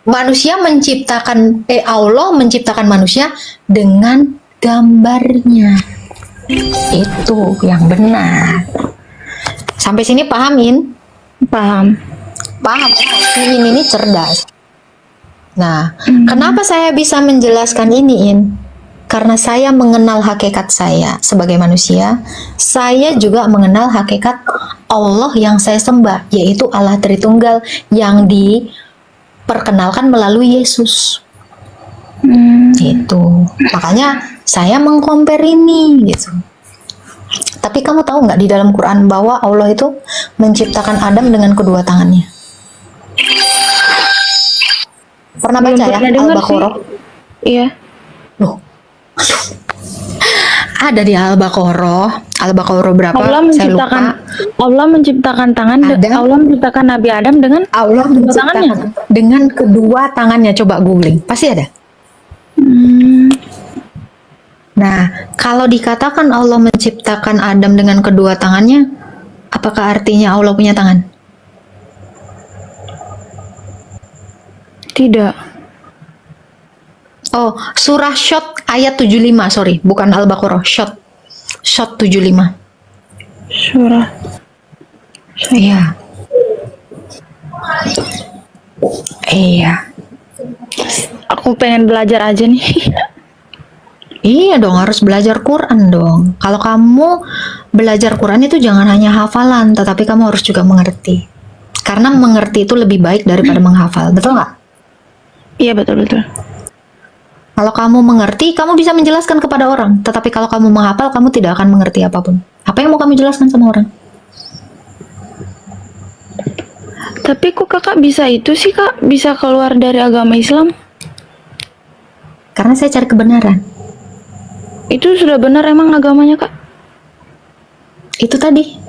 Manusia menciptakan Allah menciptakan manusia dengan gambarnya. Itu yang benar. Sampai sini pahamin? Paham. Paham. Ini cerdas. Nah, kenapa saya bisa menjelaskan ini, In? Karena saya mengenal hakikat saya sebagai manusia. Saya juga mengenal hakikat Allah yang saya sembah, yaitu Allah Tritunggal yang diperkenalkan melalui Yesus. Gitu. Makanya saya mengcompare ini gitu. Tapi kamu tahu nggak di dalam Quran bahwa Allah itu menciptakan Adam dengan kedua tangannya? Pernah Belum baca ya pernah dengar Al-Baqarah? Iya. Loh. Ada di Al-Baqarah. Al-Baqarah berapa? Saya lupa. Allah menciptakan tangan. Adam. Allah menciptakan Nabi Adam dengan Allah tangannya. menciptakan dengan kedua tangannya. Coba googling, pasti ada. Nah, kalau dikatakan Allah menciptakan Adam dengan kedua tangannya, apakah artinya Allah punya tangan? Tidak. Oh, surah Shot ayat 75, sorry, bukan Al-Baqarah, Shot 75. Surah. Iya. Iya. Aku pengen belajar aja nih. Iya dong, harus belajar Quran dong. Kalau kamu belajar Quran itu jangan hanya hafalan, tetapi kamu harus juga mengerti. Karena mengerti itu lebih baik daripada menghafal, betul nggak? Iya, betul-betul. Kalau kamu mengerti, kamu bisa menjelaskan kepada orang. Tetapi kalau kamu menghafal, kamu tidak akan mengerti apapun. Apa yang mau kamu jelaskan sama orang? Tapi kok kakak bisa itu sih, kak? Bisa keluar dari agama Islam? Karena saya cari kebenaran. Itu sudah benar emang agamanya, kak? Itu tadi.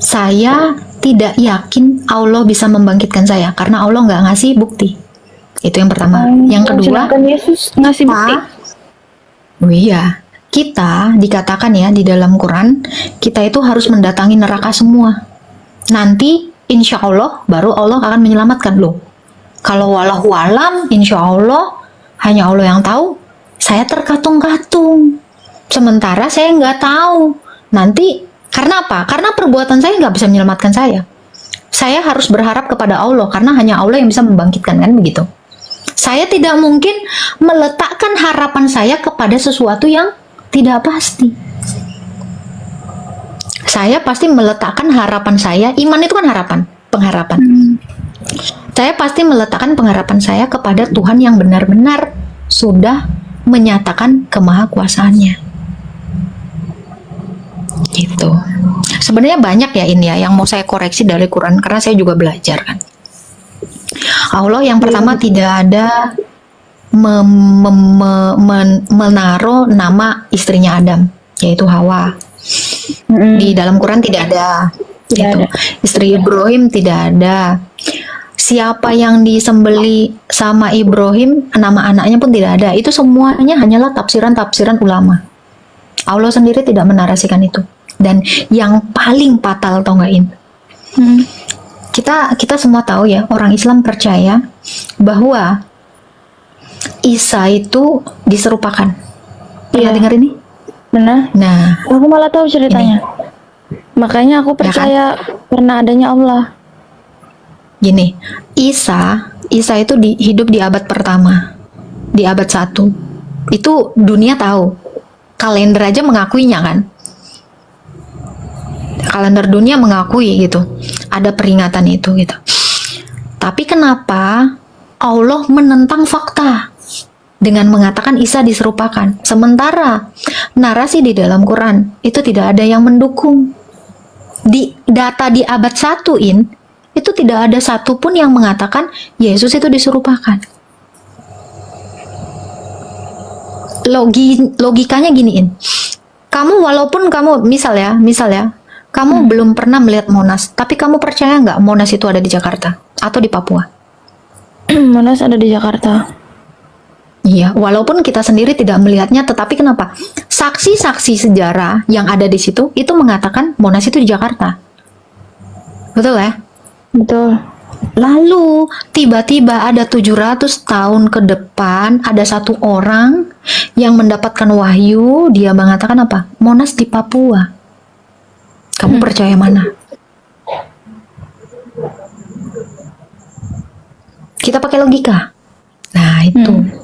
Saya tidak yakin Allah bisa membangkitkan saya. Karena Allah nggak ngasih bukti. Itu yang pertama. Yang kedua, Sedangkan Yesus ngasih bukti. Oh iya, kita dikatakan ya di dalam Quran, kita itu harus mendatangi neraka semua. Nanti insya Allah baru Allah akan menyelamatkan loh. Kalau walahu alam, insya Allah hanya Allah yang tahu. Saya terkatung-katung. Sementara saya nggak tahu. Nanti karena apa? Karena perbuatan saya nggak bisa menyelamatkan saya. Saya harus berharap kepada Allah karena hanya Allah yang bisa membangkitkan, kan begitu. Saya tidak mungkin meletakkan harapan saya kepada sesuatu yang tidak pasti. Saya pasti meletakkan harapan saya, iman itu kan harapan, pengharapan. Saya pasti meletakkan pengharapan saya kepada Tuhan yang benar-benar sudah menyatakan kemahakuasaannya. Gitu. Sebenarnya banyak ya ini ya yang mau saya koreksi dari Quran karena saya juga belajar kan. Allah yang pertama tidak ada menaruh nama istrinya Adam, yaitu Hawa. Di dalam Quran tidak ada. Gitu. Istri Ibrahim tidak ada. Siapa yang disembeli sama Ibrahim, nama anaknya pun tidak ada. Itu semuanya hanyalah tafsiran-tafsiran ulama. Allah sendiri tidak menarasikan itu. Dan yang paling fatal tau nggak In? Kita semua tahu ya, orang Islam percaya bahwa Isa itu diserupakan. Pernah Iya. dengar ini? Benar. Nah, Aku malah tahu ceritanya. Makanya aku percaya karena adanya Allah. gini, Isa itu hidup di abad pertama, di abad 1. Itu dunia tahu. Kalender aja mengakuinya kan. Kalender dunia mengakui gitu. Ada peringatan itu gitu. Tapi kenapa Allah menentang fakta dengan mengatakan Isa diserupakan, sementara narasi di dalam Quran itu tidak ada yang mendukung. Di data di abad 1 itu tidak ada satupun yang mengatakan Yesus itu diserupakan. Logikanya giniin. Kamu walaupun kamu misal ya, kamu belum pernah melihat Monas, tapi kamu percaya nggak Monas itu ada di Jakarta atau di Papua? Monas ada di Jakarta. Iya, walaupun kita sendiri tidak melihatnya, tetapi kenapa? Saksi-saksi sejarah yang ada di situ itu mengatakan Monas itu di Jakarta. Betul ya? Betul. Lalu tiba-tiba ada 700 tahun ke depan ada satu orang yang mendapatkan wahyu, dia mengatakan apa? Monas di Papua. Kamu percaya mana? Kita pakai logika. Nah, itu.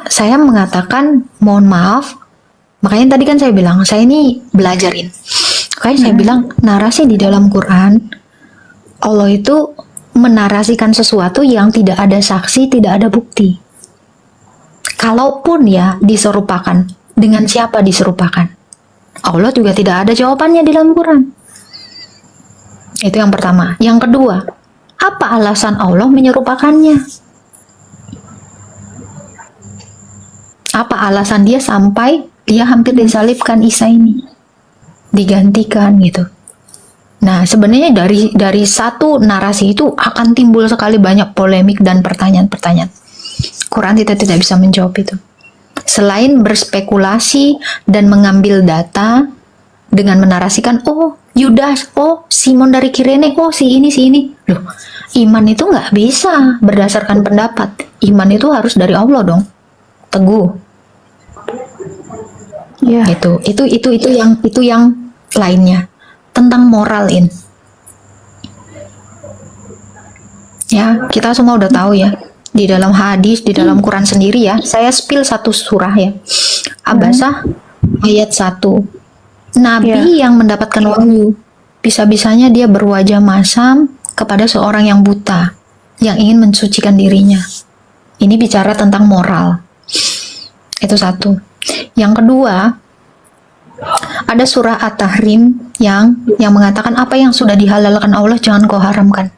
Saya mengatakan mohon maaf. Makanya tadi kan saya bilang saya ini belajarin. Makanya saya bilang narasi di dalam Quran Allah itu menarasikan sesuatu yang tidak ada saksi, tidak ada bukti. Kalaupun ya diserupakan, dengan siapa diserupakan? Allah juga tidak ada jawabannya di dalam Quran. Itu yang pertama. Yang kedua, apa alasan Allah menyerupakannya? Apa alasan dia sampai dia hampir disalibkan Isa ini? Digantikan gitu. Nah, sebenarnya dari satu narasi itu akan timbul sekali banyak polemik dan pertanyaan-pertanyaan. Quran tidak bisa menjawab itu. Selain berspekulasi dan mengambil data dengan menarasikan, oh Yudas, oh Simon dari Kirene, oh si ini. Loh, iman itu nggak bisa berdasarkan pendapat. Iman itu harus dari Allah dong. Teguh. Iya. Itu yang lainnya. Tentang moral ya, kita semua udah tahu ya, di dalam hadis, di dalam Quran sendiri ya, saya spill satu surah ya, Abasah ayat 1. Nabi yang mendapatkan wahyu, bisa-bisanya dia berwajah masam kepada seorang yang buta yang ingin mensucikan dirinya. Ini bicara tentang moral. Itu satu. Yang kedua, ada surah At-Tahrim yang mengatakan apa yang sudah dihalalkan Allah jangan kau haramkan.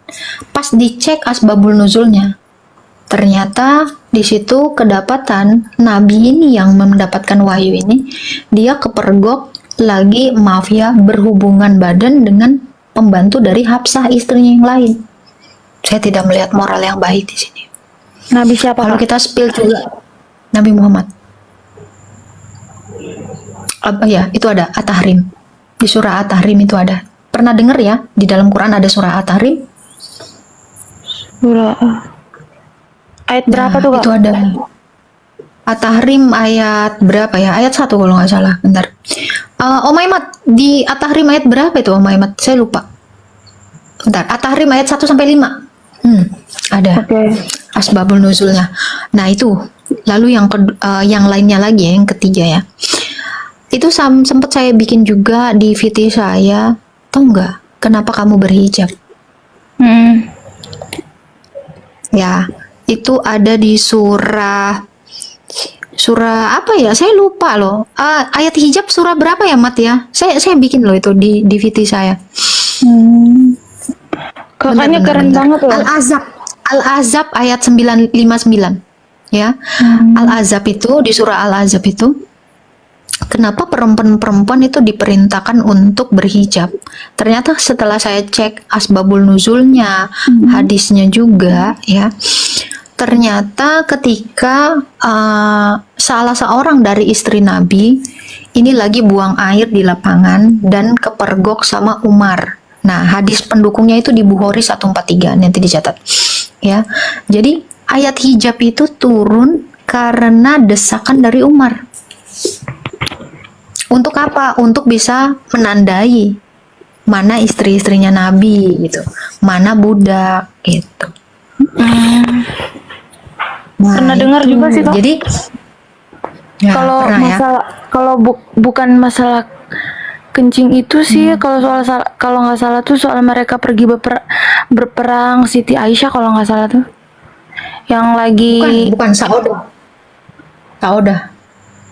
Pas dicek asbabul nuzulnya, ternyata di situ kedapatan Nabi ini yang mendapatkan wahyu ini, dia kepergok lagi mafia berhubungan badan dengan pembantu dari Hafsah, istrinya yang lain. Saya tidak melihat moral yang baik di sini. Nabi siapa? Kalau Kak? kita spill juga Nabi Muhammad. Ya, itu ada At-Tahrim. Di surah At-Tahrim itu ada. Pernah dengar ya? Di dalam Quran ada surah At-Tahrim. Surah ayat berapa tuh, Kak? Itu ada. At-Tahrim ayat berapa ya? Ayat 1 kalau nggak salah. Bentar. Om Aimat, di At-Tahrim ayat berapa itu Om Aimat? Saya lupa. Bentar. At-Tahrim ayat 1 sampai 5. Ada. Oke. Asbabul nuzulnya. Nah, itu. Lalu yang lainnya lagi ya, yang ketiga ya. Itu sempat saya bikin juga di VT saya. Tahu nggak kenapa kamu berhijab? Ya, itu ada di surah apa ya? Saya lupa loh. Ayat hijab surah berapa ya, Mat ya? Saya bikin loh itu di VT saya. Kakaknya Benar, keren benar. banget loh. Al-Azab ayat 959 ya. Al-Azab itu di surah Al-Azab itu kenapa perempuan-perempuan itu diperintahkan untuk berhijab? Ternyata setelah saya cek asbabul nuzulnya, hadisnya juga ya, ternyata ketika salah seorang dari istri Nabi ini lagi buang air di lapangan dan kepergok sama Umar. Nah, hadis pendukungnya itu di Bukhari 143, nanti dicatat ya. Jadi ayat hijab itu turun karena desakan dari Umar. Untuk apa? Untuk bisa menandai mana istri-istrinya Nabi gitu, mana budak gitu. Nah, Pernah dengar itu. juga sih, Kak. Jadi ya, Kalau pernah ya. masalah kalau bukan masalah kencing itu sih, kalau nggak salah tuh soal mereka pergi berperang Siti Aisyah kalau nggak salah tuh. Yang lagi Bukan Saudah. Saudah.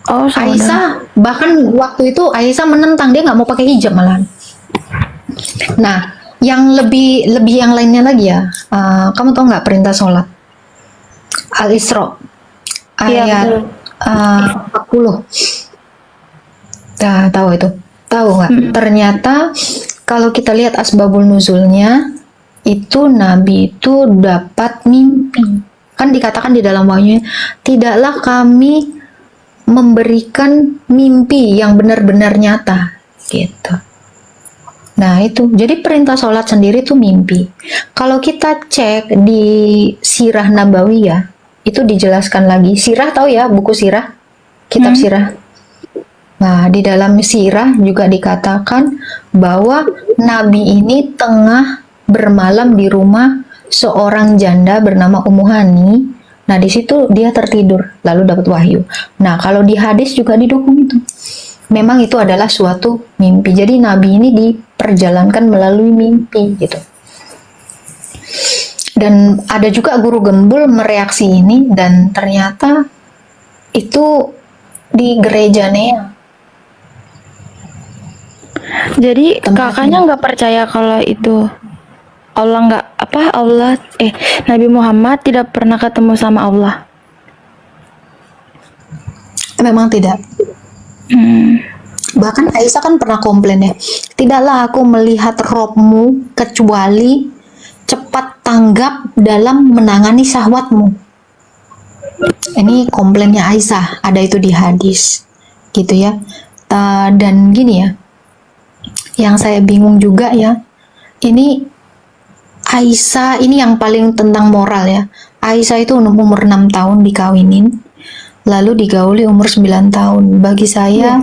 oh saudara. Aisyah, bahkan waktu itu Aisyah menentang, dia nggak mau pakai hijab malahan. Nah, yang lebih yang lainnya lagi ya, kamu tahu nggak perintah sholat Al-Isra Iya, ayat betul. 40. Nah, tahu itu? Tahu nggak? Ternyata kalau kita lihat asbabul nuzulnya, itu Nabi itu dapat mimpi. Kan dikatakan di dalam wahyunya, tidaklah kami memberikan mimpi yang benar-benar nyata gitu. Nah itu, jadi perintah sholat sendiri itu mimpi. Kalau kita cek di Sirah Nabawiyah, itu dijelaskan lagi. Sirah tahu ya, buku Sirah, kitab Sirah. Nah di dalam Sirah juga dikatakan bahwa Nabi ini tengah bermalam di rumah seorang janda bernama Ummu Hani. Nah, di situ dia tertidur, lalu dapat wahyu. Nah, kalau di hadis juga didukung itu. Memang itu adalah suatu mimpi. Jadi Nabi ini diperjalankan melalui mimpi gitu. Dan ada juga guru gembul mereaksi ini dan ternyata itu di gereja Nea. Jadi Tempatnya. kakaknya nggak percaya kalau itu Nabi Muhammad tidak pernah ketemu sama Allah. Memang tidak. Bahkan Aisyah kan pernah komplain ya, tidaklah aku melihat robmu kecuali cepat tanggap dalam menangani syahwatmu. Ini komplainnya Aisyah, ada itu di hadis gitu ya. Dan gini ya, yang saya bingung juga ya, ini Aisyah ini yang paling tentang moral ya. Aisyah itu umur 6 tahun dikawinin, lalu digauli umur 9 tahun. Bagi saya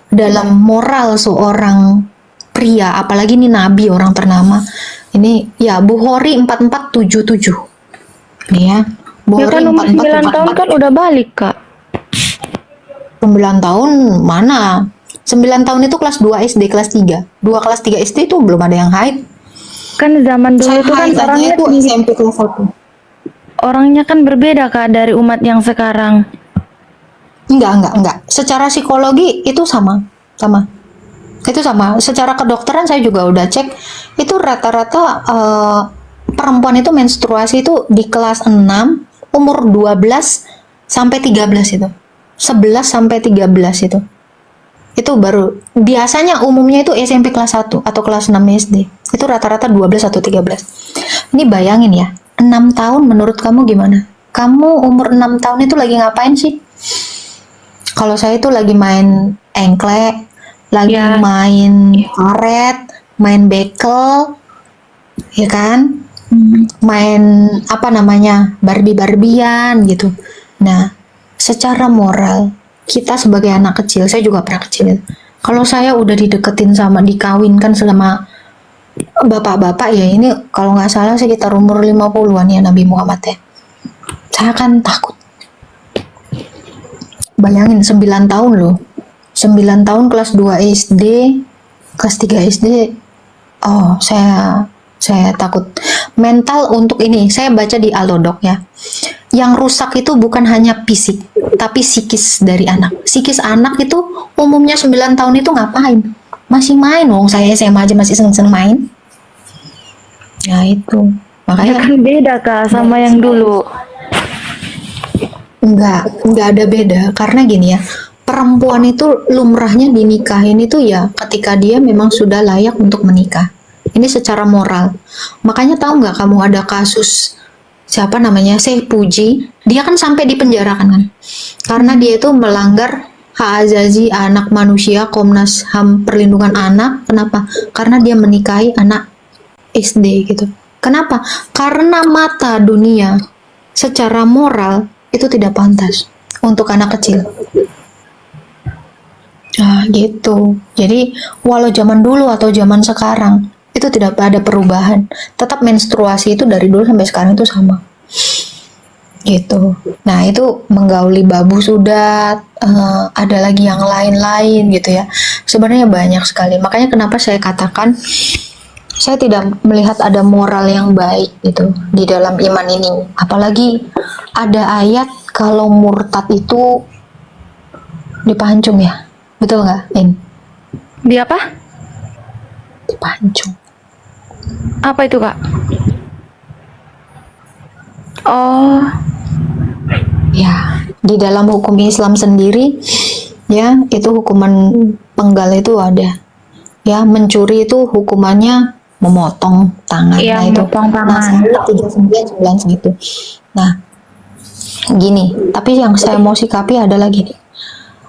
dalam moral seorang pria, apalagi ini Nabi orang ternama, ini ya Bukhari 4477. Nih ya, Ya Bukhari kan umur 9 tahun 4474. kan udah balik, Kak. 9 tahun mana? 9 tahun itu kelas 2 SD, kelas 3. 2 kelas 3 SD itu belum ada yang haid. Kan zaman dulu Saya itu kan haid aja itu SMP kelas 1. orangnya kan berbeda, Kak, dari umat yang sekarang. Enggak. Secara psikologi itu sama. Itu sama. Secara kedokteran saya juga udah cek. Itu rata-rata perempuan itu menstruasi itu di kelas 6, umur 12 sampai 13 itu. 11 sampai 13 itu. Itu baru. Biasanya umumnya itu SMP kelas 1 atau kelas 6 SD. Itu rata-rata 12 atau 13. Ini bayangin ya. 6 tahun menurut kamu gimana? Kamu umur 6 tahun itu lagi ngapain sih? Kalau saya itu lagi main engklek, lagi Ya. main karet, main bekel, ya kan? Main apa namanya? Barbie-barbian gitu. Nah, secara moral, kita sebagai anak kecil, saya juga pernah kecil. Kalau saya udah dideketin sama, dikawinkan sama bapak-bapak ya, ini kalau nggak salah sekitar umur 50-an ya Nabi Muhammad ya. Saya kan takut. Bayangin 9 tahun loh. 9 tahun kelas 2 SD, kelas 3 SD. Oh, saya takut. Mental untuk ini, saya baca di Alodok ya. Yang rusak itu bukan hanya fisik, tapi psikis dari anak. Psikis anak itu umumnya 9 tahun itu ngapain? Masih main, wong saya SMA aja masih seneng-seneng main. Nah itu, Ya makanya kan beda, Kak, sama yang dulu. nggak ada beda. Karena gini ya, perempuan itu lumrahnya dinikahin itu ya ketika dia memang sudah layak untuk menikah. Ini secara moral. Makanya tahu nggak kamu ada kasus siapa namanya Syekh Puji, dia kan sampai dipenjarakan kan, karena dia itu melanggar hak azazi anak manusia, Komnas HAM perlindungan anak. Kenapa? Karena dia menikahi anak SD gitu. Kenapa? Karena mata dunia secara moral itu tidak pantas untuk anak kecil. Nah gitu. Jadi walau zaman dulu atau zaman sekarang itu tidak ada perubahan. Tetap menstruasi itu dari dulu sampai sekarang itu sama. Gitu. Nah itu menggauli babu sudah, ada lagi yang lain-lain gitu ya. Sebenarnya banyak sekali. Makanya kenapa saya katakan saya tidak melihat ada moral yang baik gitu di dalam iman ini. Apalagi ada ayat kalau murtad itu dipancung ya. Betul nggak, In? Di apa? Dipancung. Apa itu, Kak? Oh, Ya, di dalam hukum Islam sendiri, ya itu hukuman penggal itu ada. Ya, mencuri itu hukumannya memotong tangan. iya, Nah itu. memotong Nah, tangan. saya 39 segitu. Nah, gini, tapi yang saya mau sikapi adalah gini.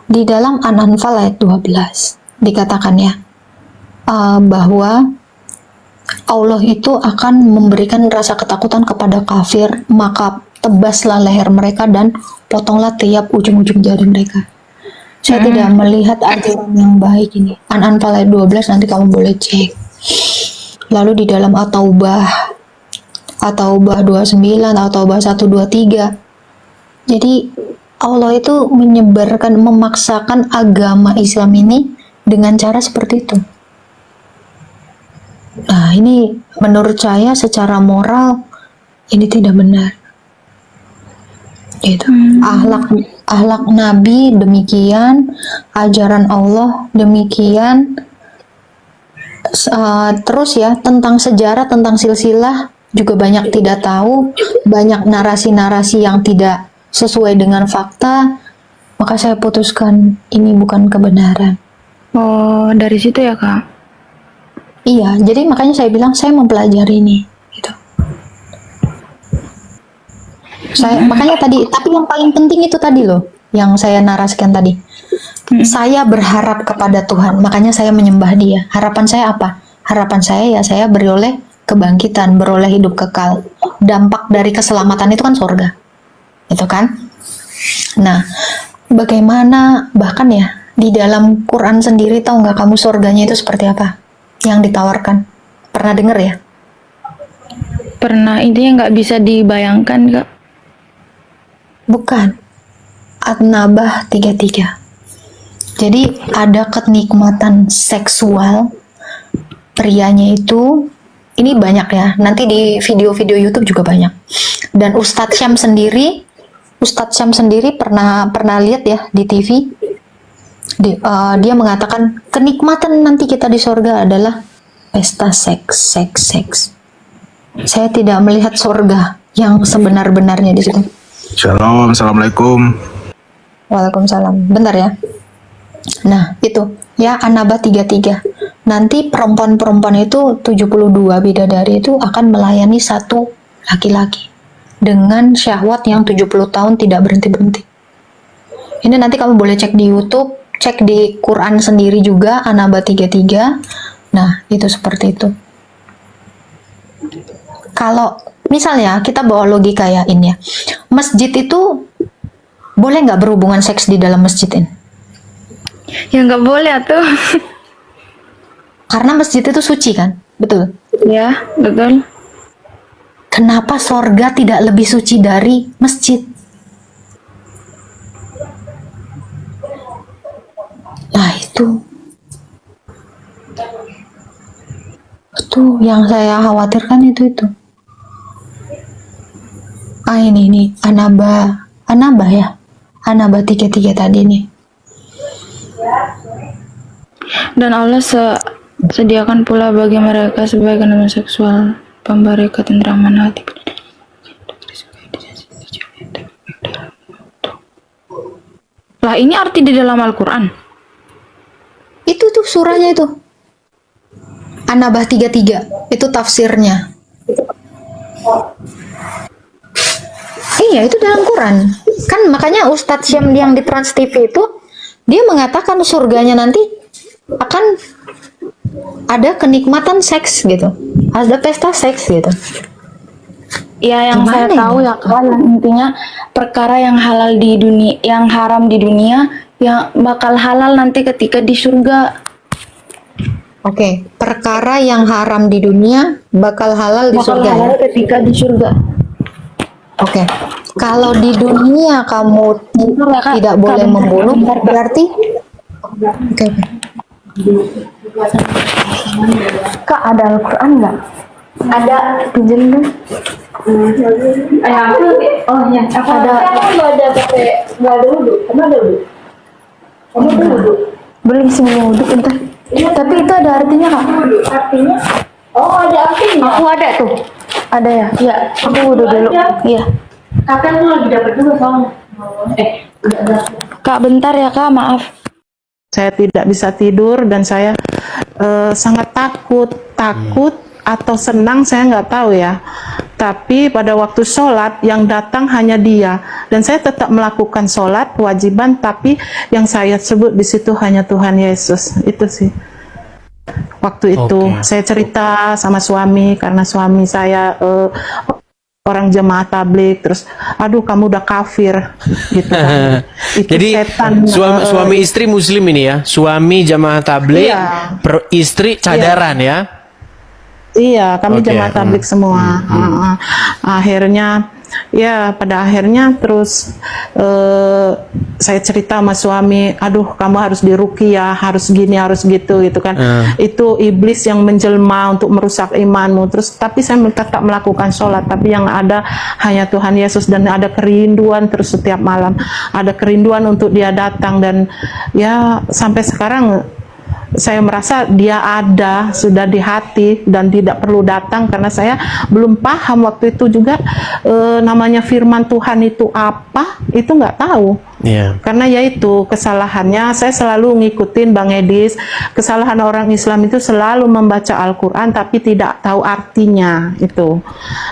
Di dalam An-Anfal ayat 12 dikatakan ya bahwa Allah itu akan memberikan rasa ketakutan kepada kafir, maka tebaslah leher mereka dan potonglah tiap ujung-ujung jari mereka. Saya tidak melihat ajaran yang baik ini. An-Anfal ayat 12 nanti kamu boleh cek. Lalu di dalam At-Taubah 29, At-Taubah 123. Jadi Allah itu menyebarkan, memaksakan agama Islam ini dengan cara seperti itu. Nah, ini menurut saya secara moral ini tidak benar. Gitu. Akhlak Nabi demikian, ajaran Allah demikian. Terus ya tentang sejarah, tentang silsilah juga banyak tidak tahu, banyak narasi-narasi yang tidak sesuai dengan fakta. Maka saya putuskan ini bukan kebenaran. Oh, dari situ ya, Kak? Iya, jadi makanya saya bilang saya mempelajari ini, gitu. Makanya tadi, tapi yang paling penting itu tadi loh, yang saya narasikan tadi. Saya berharap kepada Tuhan, makanya saya menyembah Dia. Harapan saya apa? Harapan saya ya saya beroleh kebangkitan, beroleh hidup kekal. Dampak dari keselamatan itu kan surga, itu kan? Nah, bagaimana bahkan ya di dalam Quran sendiri tahu nggak kamu surganya itu seperti apa? Yang ditawarkan, pernah dengar ya? Pernah, intinya nggak bisa dibayangkan, Kak. Bukan. At-Nabah 33. Jadi ada kenikmatan seksual prianya itu, ini banyak ya. Nanti di video-video YouTube juga banyak. Dan Ustadz Syam sendiri pernah lihat ya di TV. Dia mengatakan kenikmatan nanti kita di surga adalah pesta seks. Saya tidak melihat surga yang sebenar-benarnya di situ. Shalom, assalamualaikum. Waalaikumsalam. Bentar ya. Nah, itu ya An-Naba 33. Nanti perempuan-perempuan itu 72 bidadari itu akan melayani satu laki-laki dengan syahwat yang 70 tahun tidak berhenti-berhenti. Ini nanti kamu boleh cek di YouTube, cek di Quran sendiri juga An-Naba 33. Nah, itu seperti itu. Kalau misalnya kita bawa logika ya ini ya, masjid itu boleh nggak berhubungan seks di dalam masjid ini? Ya nggak boleh tuh. Karena masjid itu suci kan, betul? Ya, betul. Kenapa sorga tidak lebih suci dari masjid? Nah itu yang saya khawatirkan itu. Ini An-Naba ya, An-Naba 33 tadi nih. Dan Allah sediakan pula bagi mereka sebagai nama seksual pemberi ketentraman hati. Lah Apakah ini arti di dalam Al-Quran? Itu tuh surahnya itu. An-Nabah 33, itu tafsirnya. Iya, itu dalam Quran. Kan makanya Ustadz Syam yang di Trans TV itu, dia mengatakan surganya nanti akan ada kenikmatan seks gitu. Ada pesta seks gitu. Ya, yang saya tahu ya Kak, yang intinya perkara yang halal di dunia, yang haram di dunia, yang bakal halal nanti ketika di surga. Oke, perkara yang haram di dunia bakal halal di Bakal surga. halal ketika di surga. Oke, kalau di dunia kamu tidak boleh membunuh, berarti oke. Kak, ada Al-Quran nggak? Ada, pinjam dong. Oh ya, ada. Belum sih mau wudhu, bentar. Tapi itu ada artinya Kak. Artinya? Oh, ada artinya. Aku ada tuh. Ada ya? Iya, aku wudhu dulu. Iya. Kakak tuh lagi dapat juga soalnya. Kak, bentar ya Kak, maaf. Saya tidak bisa tidur dan saya sangat takut atau senang, saya nggak tahu ya. Tapi pada waktu sholat yang datang hanya dia, dan saya tetap melakukan sholat kewajiban, tapi yang saya sebut di situ hanya Tuhan Yesus. Itu sih. Waktu itu saya cerita sama suami, karena suami saya orang jemaah tablik, terus aduh kamu udah kafir gitu kan. Itu Jadi setan, suami istri muslim ini ya, suami jamaah tablik, iya. istri cadaran ya. Iya, kami Oke, jemaah tablik semua. Akhirnya, ya pada akhirnya terus saya cerita sama suami, aduh kamu harus diruqyah, harus gini, harus gitu, gitu kan. Itu iblis yang menjelma untuk merusak imanmu. Terus, tapi saya tetap melakukan sholat, tapi yang ada hanya Tuhan Yesus, dan ada kerinduan terus setiap malam. Ada kerinduan untuk dia datang, dan ya sampai sekarang saya merasa dia ada, sudah di hati, dan tidak perlu datang, karena saya belum paham waktu itu juga namanya firman Tuhan itu apa, itu nggak tahu. Karena yaitu kesalahannya, saya selalu ngikutin Bang Edis, kesalahan orang Islam itu selalu membaca Al-Quran tapi tidak tahu artinya itu.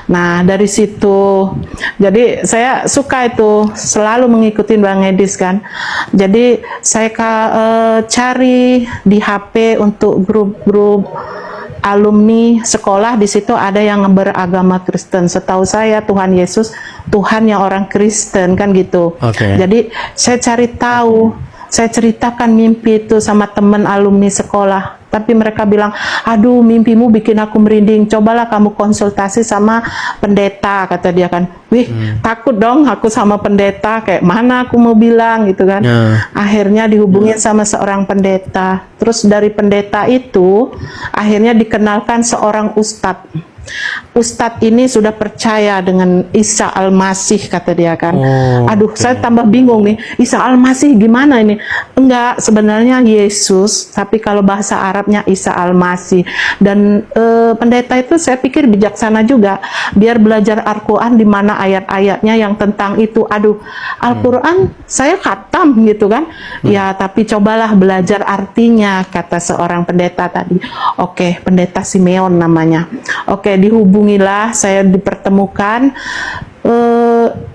Nah dari situ, jadi saya suka itu selalu mengikuti Bang Edis kan. Jadi saya cari di HP untuk grup-grup alumni sekolah, di situ ada yang beragama Kristen. Setahu saya Tuhan Yesus Tuhan yang orang Kristen kan gitu. Jadi saya cari tahu, saya ceritakan mimpi itu sama teman alumni sekolah, tapi mereka bilang, aduh mimpimu bikin aku merinding, cobalah kamu konsultasi sama pendeta, kata dia kan. Wih, takut dong aku sama pendeta, kayak mana aku mau bilang gitu kan. Akhirnya dihubungin sama seorang pendeta, terus dari pendeta itu akhirnya dikenalkan seorang ustadz. Ustadz ini sudah percaya dengan Isa Al-Masih, kata dia kan. Aduh, saya tambah bingung nih, Isa Al-Masih gimana ini? Enggak, sebenarnya Yesus, tapi kalau bahasa Arabnya Isa Al-Masih. Dan pendeta itu saya pikir bijaksana juga, biar belajar Al-Quran di mana ayat-ayatnya yang tentang itu. Aduh, Al-Quran saya khatam gitu kan. Ya, tapi cobalah belajar artinya, kata seorang pendeta tadi. Oke, pendeta Simeon namanya. Oke, dihubungilah, saya dipertemukan.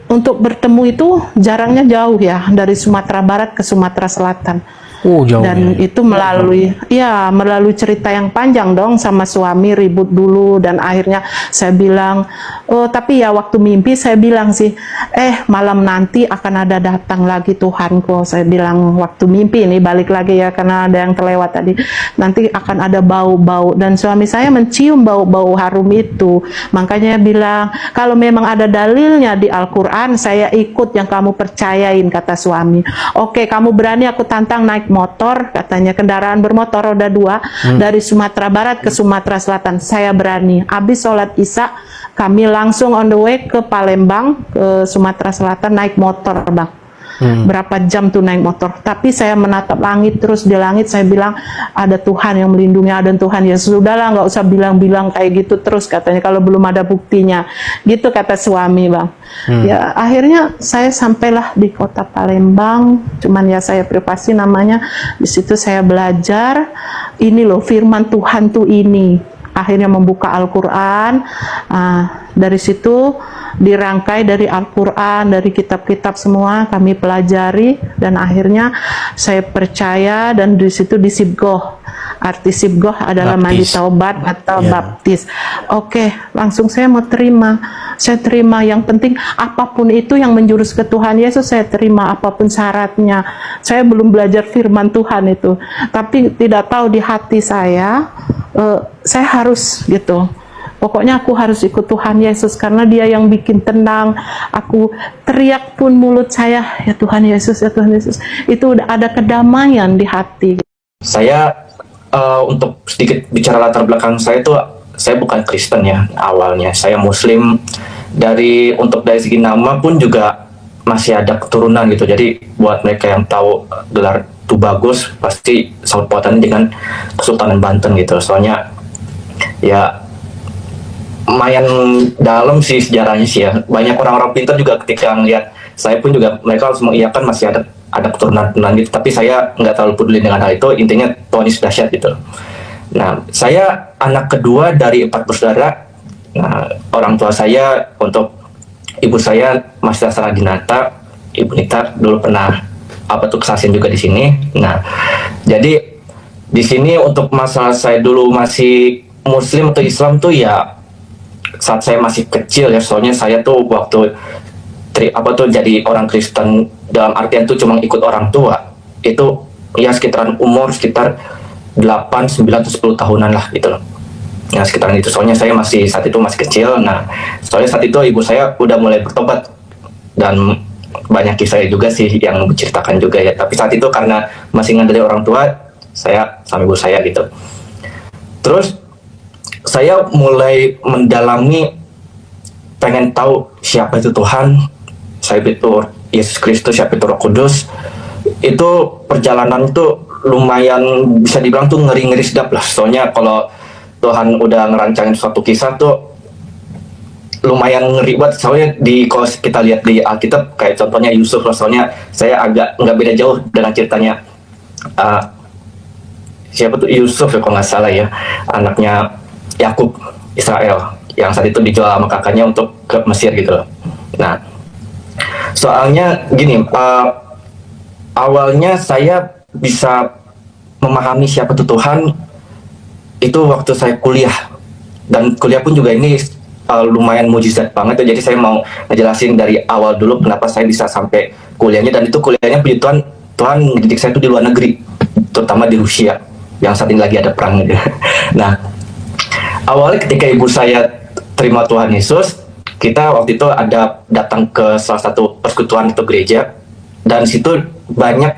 Untuk bertemu itu jarangnya jauh ya, dari Sumatera Barat ke Sumatera Selatan. Jauh. Dan itu melalui cerita yang panjang dong, sama suami ribut dulu, dan akhirnya saya bilang, tapi ya waktu mimpi saya bilang sih, malam nanti akan ada datang lagi Tuhanku. Saya bilang waktu mimpi ini, balik lagi ya karena ada yang terlewat tadi, nanti akan ada bau-bau, dan suami saya mencium bau-bau harum itu. Makanya bilang, kalau memang ada dalilnya di Al-Quran, saya ikut yang kamu percayain, kata suami. Oke, kamu berani, aku tantang naik motor, katanya kendaraan bermotor roda 2 dari Sumatera Barat ke Sumatera Selatan. Saya berani. Habis sholat Isya kami langsung on the way ke Palembang, ke Sumatera Selatan, naik motor Bang. berapa jam tuh naik motor. Tapi saya menatap langit, terus di langit saya bilang ada Tuhan yang melindungi, ada Tuhan. Ya sudahlah, nggak usah bilang-bilang kayak gitu terus katanya kalau belum ada buktinya. Gitu kata suami, Bang. Ya akhirnya saya sampailah di kota Palembang. Cuman ya saya privasi namanya. Di situ saya belajar ini loh, firman Tuhan tuh ini. Akhirnya membuka Al-Quran. Dari situ dirangkai dari Al-Quran, dari kitab-kitab semua kami pelajari, dan akhirnya saya percaya, dan di situ disibgoh. Arti sibgoh adalah mandi taubat atau baptis. Oke, langsung saya mau terima. Saya terima, yang penting apapun itu yang menjurus ke Tuhan Yesus saya terima, apapun syaratnya. Saya belum belajar firman Tuhan itu, tapi tidak tahu di hati saya harus gitu. Pokoknya aku harus ikut Tuhan Yesus karena Dia yang bikin tenang. Aku teriak pun mulut saya, ya Tuhan Yesus, ya Tuhan Yesus. Itu udah ada kedamaian di hati. Saya untuk sedikit bicara latar belakang saya tuh, saya bukan Kristen ya awalnya. Saya Muslim. Dari segi nama pun juga masih ada keturunan gitu. Jadi buat mereka yang tahu gelar Tubagus pasti sangkut pautannya dengan Kesultanan Banten gitu. Soalnya ya lumayan dalam sih sejarahnya sih ya. Banyak orang-orang pintar juga ketika ngeliat saya pun juga, mereka harus mengiyakan masih ada keturunan gitu. Tapi saya nggak terlalu peduli dengan hal itu. Intinya Tuhan Yesus dahsyat gitu. Nah, saya anak kedua dari 4 bersaudara. Nah, orang tua saya, untuk ibu saya Mas Dinata, Ibu Nita dulu pernah kesaksian juga di sini. Nah, jadi di sini untuk masalah saya dulu masih Muslim atau Islam tuh ya saat saya masih kecil ya. Soalnya saya tuh waktu jadi orang Kristen dalam artian tuh cuma ikut orang tua. Itu ya sekitaran umur sekitar 8, 9, atau 10 tahunan lah gitu loh. Ya sekitaran itu, soalnya saya saat itu masih kecil. Nah, soalnya saat itu ibu saya udah mulai bertobat, dan banyak kisah juga sih yang menceritakan juga ya. Tapi saat itu karena masih ngandelin orang tua, saya sama ibu saya gitu. Terus saya mulai mendalami, pengen tahu siapa itu Tuhan, siapa itu Yesus Kristus, siapa itu Roh Kudus. Itu perjalanan itu lumayan bisa dibilang tuh ngeri-ngeri sedap lah. Soalnya kalau Tuhan udah ngerancangin suatu kisah tuh lumayan ngeri banget. Soalnya kalau kita lihat di Alkitab kayak contohnya Yusuf lah. Soalnya saya agak nggak beda jauh dengan ceritanya siapa tuh Yusuf ya kalau nggak salah ya, anaknya Yakub Israel yang saat itu dijual sama kakaknya untuk ke Mesir gitu loh. Nah, soalnya gini, awalnya saya bisa memahami siapa itu Tuhan itu waktu saya kuliah, dan kuliah pun juga ini lumayan mujizat banget ya. Jadi saya mau ngejelasin dari awal dulu kenapa saya bisa sampai kuliahnya, dan itu kuliahnya puji Tuhan ngedidik saya itu di luar negeri, terutama di Rusia yang saat ini lagi ada perang gitu. Nah, awalnya ketika ibu saya terima Tuhan Yesus, kita waktu itu ada datang ke salah satu persekutuan atau gereja, dan situ banyak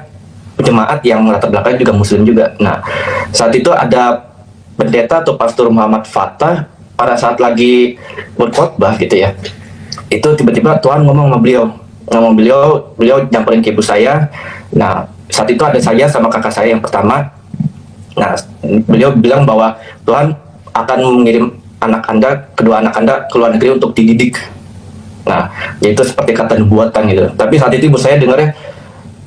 jemaat yang latar belakangnya juga Muslim juga. Nah, saat itu ada pendeta atau pastor Muhammad Fatah, pada saat lagi berkhotbah gitu ya, itu tiba-tiba Tuhan ngomong sama beliau nyamperin ke ibu saya. Nah, saat itu ada saya sama kakak saya yang pertama. Nah, beliau bilang bahwa Tuhan akan mengirim kedua anak anda ke luar negeri untuk dididik. Nah, yaitu seperti kata nubuatan gitu. Tapi saat itu ibu saya dengarnya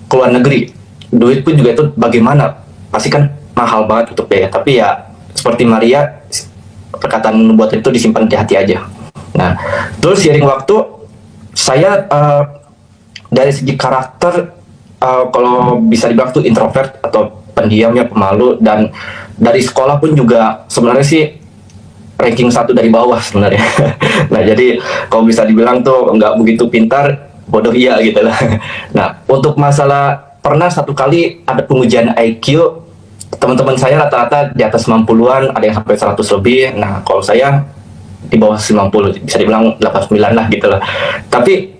ke luar negeri, duit pun juga itu bagaimana, pasti kan mahal banget untuk biaya. Tapi ya seperti Maria, perkataan nubuatan itu disimpan di hati aja. Nah, terus seiring waktu saya dari segi karakter, kalau bisa dibilang tuh introvert atau pendiam ya, pemalu, dan dari sekolah pun juga sebenarnya sih ranking 1 dari bawah sebenarnya. Nah, jadi kalau bisa dibilang tuh nggak begitu pintar, bodoh iya gitu lah. Nah, untuk masalah pernah satu kali ada pengujian IQ, teman-teman saya rata-rata di atas 90-an, ada yang sampai 100 lebih. Nah, kalau saya di bawah 90, bisa dibilang 89 lah gitu lah. Tapi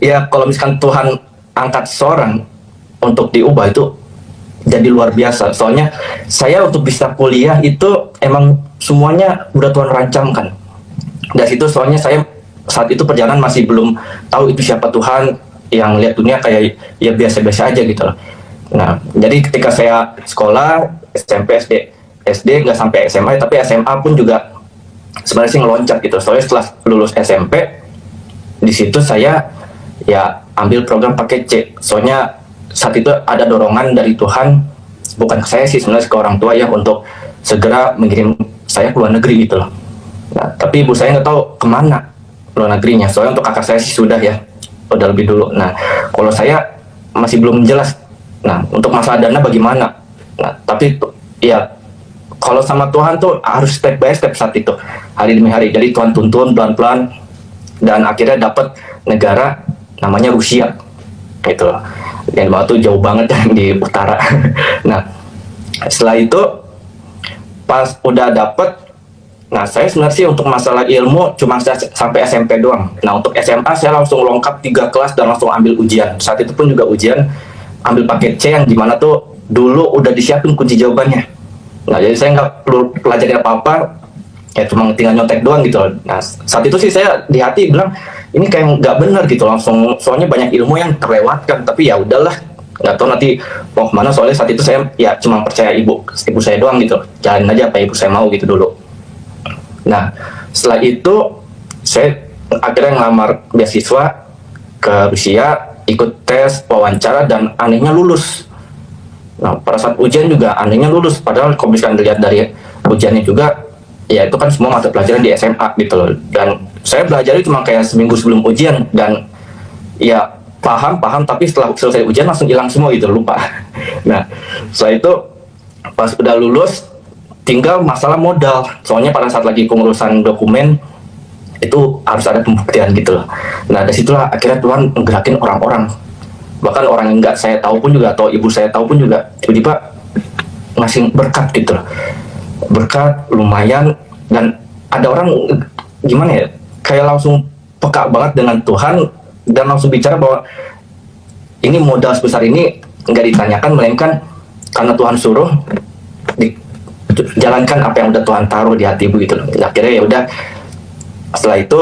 ya kalau misalkan Tuhan angkat seorang untuk diubah, itu jadi luar biasa. Soalnya saya untuk bisa kuliah itu emang semuanya udah Tuhan rancangkan. Dari situ soalnya saya saat itu perjalanan masih belum tahu itu siapa Tuhan. yang lihat dunia kayak ya biasa-biasa aja gitu loh. Nah, jadi ketika saya sekolah SMP, SD nggak sampai SMA, tapi SMA pun juga sebenarnya sih ngeloncat gitu. Soalnya setelah lulus SMP, di situ saya ya ambil program paket C. Soalnya saat itu ada dorongan dari Tuhan, bukan ke saya sih sebenarnya, ke orang tua ya, untuk segera mengirim saya ke luar negeri gitu loh. Nah, tapi ibu saya nggak tahu kemana luar negerinya. Soalnya untuk kakak saya sih sudah ya, udah lebih dulu. Nah, kalau saya masih belum jelas. Nah, untuk masalah dana bagaimana? Nah, tapi ya kalau sama Tuhan tuh harus step by step saat itu, hari demi hari. Jadi Tuhan tuntun pelan-pelan, dan akhirnya dapat negara namanya Rusia, gitu loh. Yang dimana tuh jauh banget di utara. Nah, setelah itu pas udah dapet, nah saya sebenarnya sih untuk masalah ilmu cuma sampai SMP doang. Nah, untuk SMA saya langsung lengkap 3 kelas dan langsung ambil ujian. Saat itu pun juga ujian ambil paket C yang dimana tuh dulu udah disiapin kunci jawabannya. Nah, jadi saya nggak perlu pelajarin apa-apa, ya cuma tinggal nyontek doang gitu loh. Nah, saat itu sih saya di hati bilang, ini kayak nggak benar gitu langsung, soalnya banyak ilmu yang terlewatkan. Tapi ya udahlah, nggak tahu nanti mau kemana. Soalnya saat itu saya ya cuma percaya ibu saya doang gitu, jalanin aja apa ibu saya mau gitu dulu. Nah, setelah itu saya akhirnya ngelamar beasiswa ke Rusia, ikut tes wawancara, dan anehnya lulus. Nah, pada saat ujian juga anehnya lulus, padahal kalau bisa dilihat dari ujiannya juga, ya itu kan semua mata pelajaran di SMA gitu loh. Dan saya belajar cuma kayak seminggu sebelum ujian, dan ya paham, tapi setelah selesai ujian langsung hilang semua gitu, lupa. Nah, setelah itu pas udah lulus, tinggal masalah modal. Soalnya pada saat lagi pengurusan dokumen, itu harus ada pembuktian gitu loh. Nah, dari situlah akhirnya Tuhan menggerakin orang-orang. Bahkan orang yang nggak saya tahu pun juga, atau ibu saya tahu pun juga, tiba-tiba ngasih berkat gitu loh. Berkat lumayan, dan ada orang gimana ya, kayak langsung peka banget dengan Tuhan, dan langsung bicara bahwa ini modal sebesar ini nggak ditanyakan, melainkan karena Tuhan suruh jalankan apa yang udah Tuhan taruh di hati ibu gitu loh. Akhirnya ya udah, setelah itu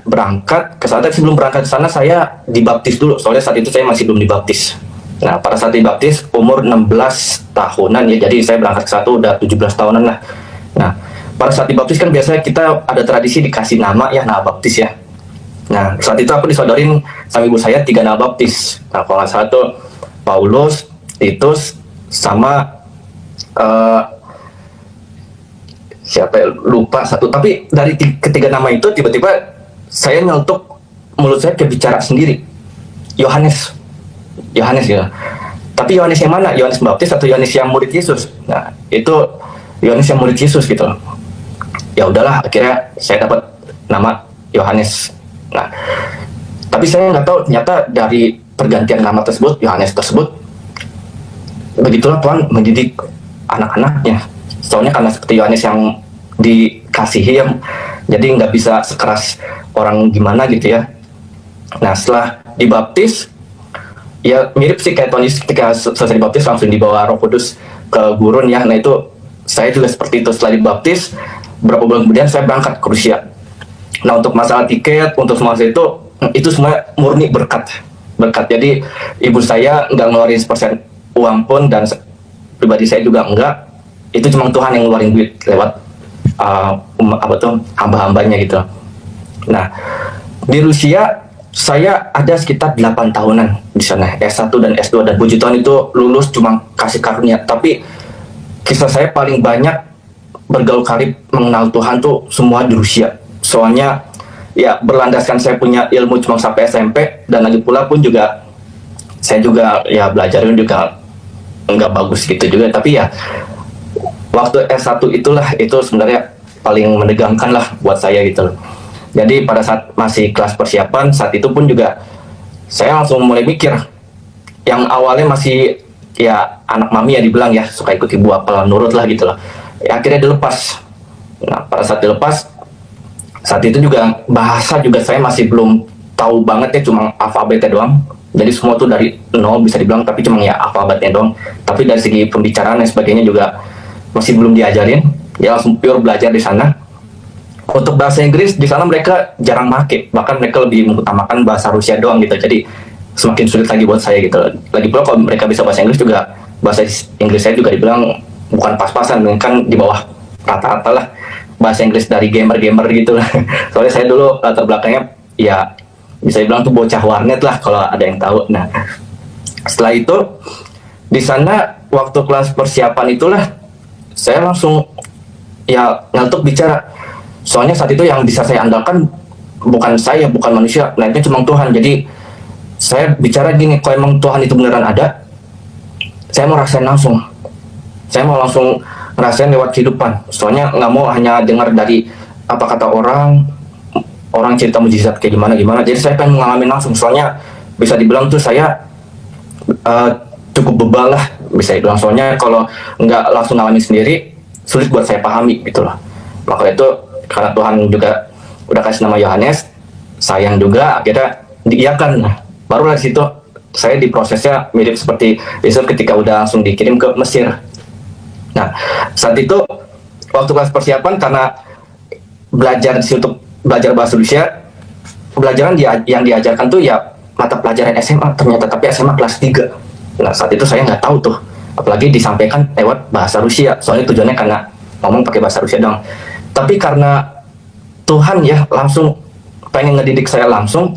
berangkat ke sana. Sebelum berangkat ke sana saya dibaptis dulu, soalnya saat itu saya masih belum dibaptis. Nah, pada saat dibaptis umur 16 tahunan ya, jadi saya berangkat ke sana udah 17 tahunan lah. Nah, pada saat dibaptis kan biasanya kita ada tradisi dikasih nama ya, nama baptis ya. Nah, saat itu aku disodorin sama ibu saya 3 nama baptis. Nah, kalau nggak salah tuh Paulus, Titus, sama siapa ya, lupa satu. Tapi dari ketiga nama itu tiba-tiba saya nyelutuk, mulut saya kebicara sendiri, Yohanes gitu. Tapi Yohanes yang mana? Yohanes Pembaptis atau Yohanes yang murid Yesus? Nah, itu Yohanes yang murid Yesus gitu. Ya udahlah, akhirnya saya dapat nama Yohanes. Nah, tapi saya nggak tahu ternyata dari pergantian nama tersebut, Yohanes tersebut, begitulah Tuhan mendidik anak-anaknya. Soalnya karena seperti Yohanes yang dikasihi ya, jadi nggak bisa sekeras orang gimana gitu ya. Nah, setelah dibaptis, ya mirip sih kayak Tuhan Yesus ketika selesai dibaptis langsung dibawa Roh Kudus ke gurun ya. Nah, itu saya juga seperti itu. Setelah dibaptis, berapa bulan kemudian saya berangkat ke Rusia. Nah, untuk masalah tiket, untuk semua itu semua murni berkat. Jadi ibu saya nggak ngeluarin 1% uang pun, dan pribadi saya juga enggak. Itu cuma Tuhan yang ngeluarin duit lewat hamba-hambanya gitu. Nah, di Rusia saya ada sekitar 8 tahunan di sana, S1 dan S2, dan puji Tuhan itu lulus cuma kasih karunia. Tapi kisah saya paling banyak bergaul karib mengenal Tuhan tuh semua di Rusia. Soalnya ya berlandaskan saya punya ilmu cuma sampai SMP, dan lagi pula pun juga saya juga ya belajarin juga nggak bagus gitu juga. Tapi ya waktu S1 itu sebenarnya paling menegangkan lah buat saya gitu loh. Jadi pada saat masih kelas persiapan, saat itu pun juga saya langsung mulai mikir. Yang awalnya masih ya anak mami ya dibilang ya, suka ikut ibu apalah, nurut lah gitu loh. Ya, akhirnya dilepas. Nah, pada saat dilepas, saat itu juga bahasa juga saya masih belum tahu banget ya, cuma alfabetnya doang. Jadi semua tuh dari nol bisa dibilang, tapi cuma ya alfabetnya doang. Tapi dari segi pembicaraan dan sebagainya juga masih belum diajarin. Ya langsung pure belajar di sana. untuk bahasa Inggris di sana mereka jarang pakai, bahkan mereka lebih mengutamakan bahasa Rusia doang gitu. Jadi semakin sulit lagi buat saya gitu. Lagi pula kalau mereka bisa bahasa Inggris juga, bahasa Inggris saya juga dibilang bukan pas-pasan, kan di bawah rata-rata lah bahasa Inggris dari gamer-gamer gitu lah. Soalnya saya dulu latar belakangnya ya bisa dibilang tuh bocah warnet lah kalau ada yang tahu. Nah, setelah itu di sana waktu kelas persiapan itulah saya langsung ya ngantuk bicara. Soalnya saat itu yang bisa saya andalkan bukan saya, bukan manusia, melainkan cuma Tuhan. Jadi saya bicara gini, kalau emang Tuhan itu beneran ada, saya mau rasain langsung. Saya mau langsung ngerasain lewat kehidupan. Soalnya nggak mau hanya dengar dari apa kata orang cerita mujizat kayak gimana. Jadi saya pengen mengalami langsung. Soalnya bisa dibilang tuh saya cukup bebal lah, bisa dibilang. Soalnya kalau nggak langsung ngalamin sendiri, sulit buat saya pahami gitu loh. Maka itu karena Tuhan juga udah kasih nama Yohanes, sayang juga akhirnya diiyakan. Nah, baru dari situ saya diprosesnya mirip seperti Yesus ketika udah langsung dikirim ke Mesir. Nah, saat itu waktu kelas persiapan karena belajar untuk belajar bahasa Rusia, pelajaran yang diajarkan tuh ya mata pelajaran SMA ternyata, tapi SMA kelas 3. Nah, saat itu saya nggak tahu tuh, apalagi disampaikan lewat bahasa Rusia. Soalnya tujuannya karena ngomong pakai bahasa Rusia dong. Tapi karena Tuhan ya langsung pengen ngedidik saya langsung,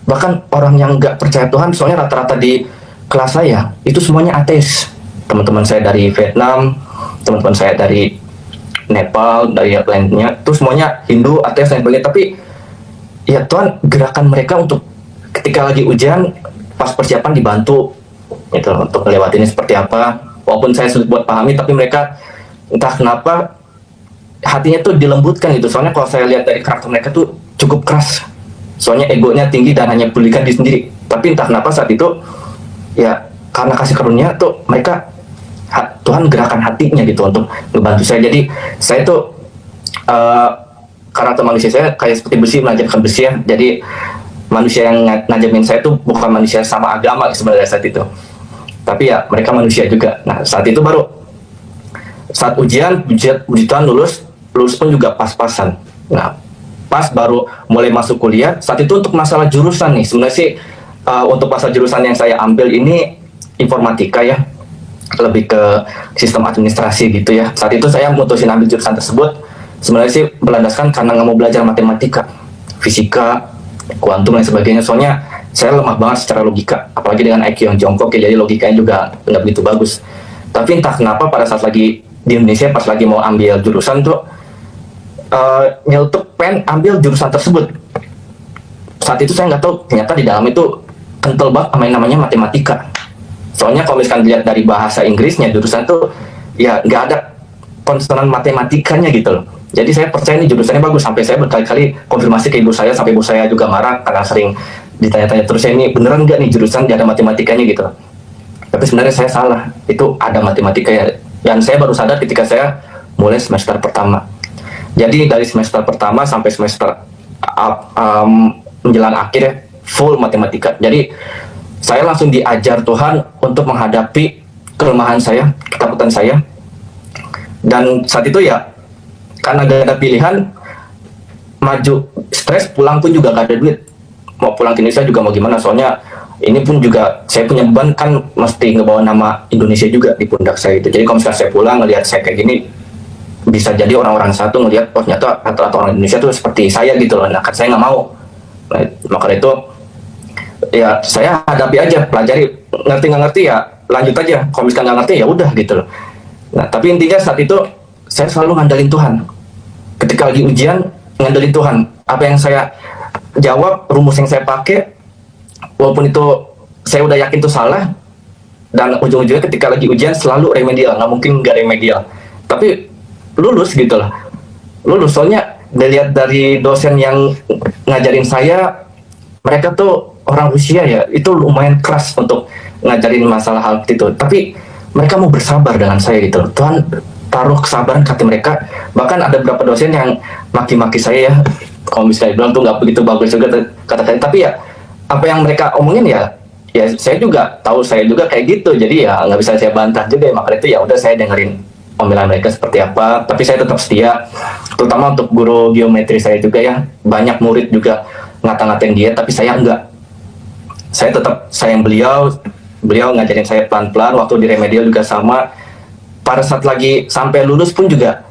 bahkan orang yang nggak percaya Tuhan, soalnya rata-rata di kelas saya itu semuanya ateis. Teman-teman saya dari Vietnam, teman-teman saya dari Nepal, dari lainnya, itu semuanya Hindu, ateis dan sebagainya. Tapi ya Tuhan gerakan mereka untuk ketika lagi ujian, pas persiapan dibantu gitu untuk melewatinya seperti apa. Walaupun saya sulit buat pahami, tapi mereka entah kenapa hatinya tuh dilembutkan gitu. Soalnya kalau saya lihat dari karakter mereka tuh cukup keras. Soalnya egonya tinggi dan hanya pedulikan diri sendiri. Tapi entah kenapa saat itu ya karena kasih karunia tuh mereka Tuhan gerakan hatinya gitu untuk membantu saya. Jadi saya tuh karakter manusia saya kayak seperti besi menajamkan besi ya. Jadi manusia yang najamin saya tuh bukan manusia sama agama sebenarnya saat itu, tapi ya mereka manusia juga. Nah, saat itu baru saat ujian Tuhan lulus pun juga pas-pasan. Nah, pas baru mulai masuk kuliah, saat itu untuk masalah jurusan nih, sebenarnya sih untuk masalah jurusan yang saya ambil ini informatika ya, lebih ke sistem administrasi gitu ya. Saat itu saya mutusin ambil jurusan tersebut sebenarnya sih berlandaskan karena nggak mau belajar matematika, fisika, kuantum dan sebagainya. Soalnya saya lemah banget secara logika, apalagi dengan IQ yang jongkok ya, jadi logikanya juga nggak begitu bagus. Tapi entah kenapa pada saat lagi di Indonesia pas lagi mau ambil jurusan tuh nyelutuk pengen ambil jurusan tersebut. Saat itu saya nggak tahu ternyata di dalam itu kental banget sama yang namanya matematika. Soalnya kalau misalkan dilihat dari bahasa Inggrisnya jurusan tuh ya nggak ada konsonan matematikanya gitu loh. Jadi saya percaya ini jurusannya bagus, sampai saya berkali-kali konfirmasi ke ibu saya, sampai ibu saya juga marah karena sering ditanya-tanya terus, saya ini beneran nggak nih jurusan ada matematikanya gitu. Tapi sebenarnya saya salah, itu ada matematika ya. Dan saya baru sadar ketika saya mulai semester pertama. Jadi dari semester pertama sampai semester menjelang akhir ya, full matematika. Jadi saya langsung diajar Tuhan untuk menghadapi kelemahan saya, ketakutan saya. Dan saat itu ya, karena gak ada pilihan, maju stres, pulang pun juga gak ada duit. Mau pulang ke Indonesia juga mau gimana, soalnya ini pun juga saya punya beban kan, mesti ngebawa nama Indonesia juga di pundak saya itu. Jadi kalau misalnya saya pulang ngelihat saya kayak gini, bisa jadi orang-orang satu ngelihat oh ternyata rata-rata orang Indonesia tuh seperti saya gitu loh. Nah kan saya nggak mau. Nah, maka itu ya saya hadapi aja, pelajari, ngerti nggak ngerti ya lanjut aja. Kalau misalnya nggak ngerti ya udah gitu loh. Nah tapi intinya saat itu saya selalu ngandelin Tuhan. Ketika lagi ujian ngandelin Tuhan. Apa yang saya jawab, rumus yang saya pakai, walaupun itu saya udah yakin itu salah, dan ujung-ujungnya ketika lagi ujian selalu remedial, nggak mungkin nggak remedial. Tapi lulus gitu lah, lulus. Soalnya dilihat dari dosen yang ngajarin saya, mereka tuh orang Rusia ya, itu lumayan keras untuk ngajarin masalah hal itu. Tapi mereka mau bersabar dengan saya gitu. Tuhan taruh kesabaran ke hati mereka. Bahkan ada beberapa dosen yang maki-maki saya ya, kalau misalnya bilang tuh nggak begitu bagus juga kata-kata. Tapi ya apa yang mereka omongin ya saya juga tahu, saya juga kayak gitu. Jadi ya nggak bisa saya bantah juga ya. Maka itu ya udah saya dengerin omelan mereka seperti apa, tapi saya tetap setia, terutama untuk guru geometri saya juga ya. Banyak murid juga ngata-ngatain dia, tapi saya enggak. Saya tetap sayang beliau ngajarin saya pelan-pelan. Waktu di remedial juga sama. Pada saat lagi sampai lulus pun juga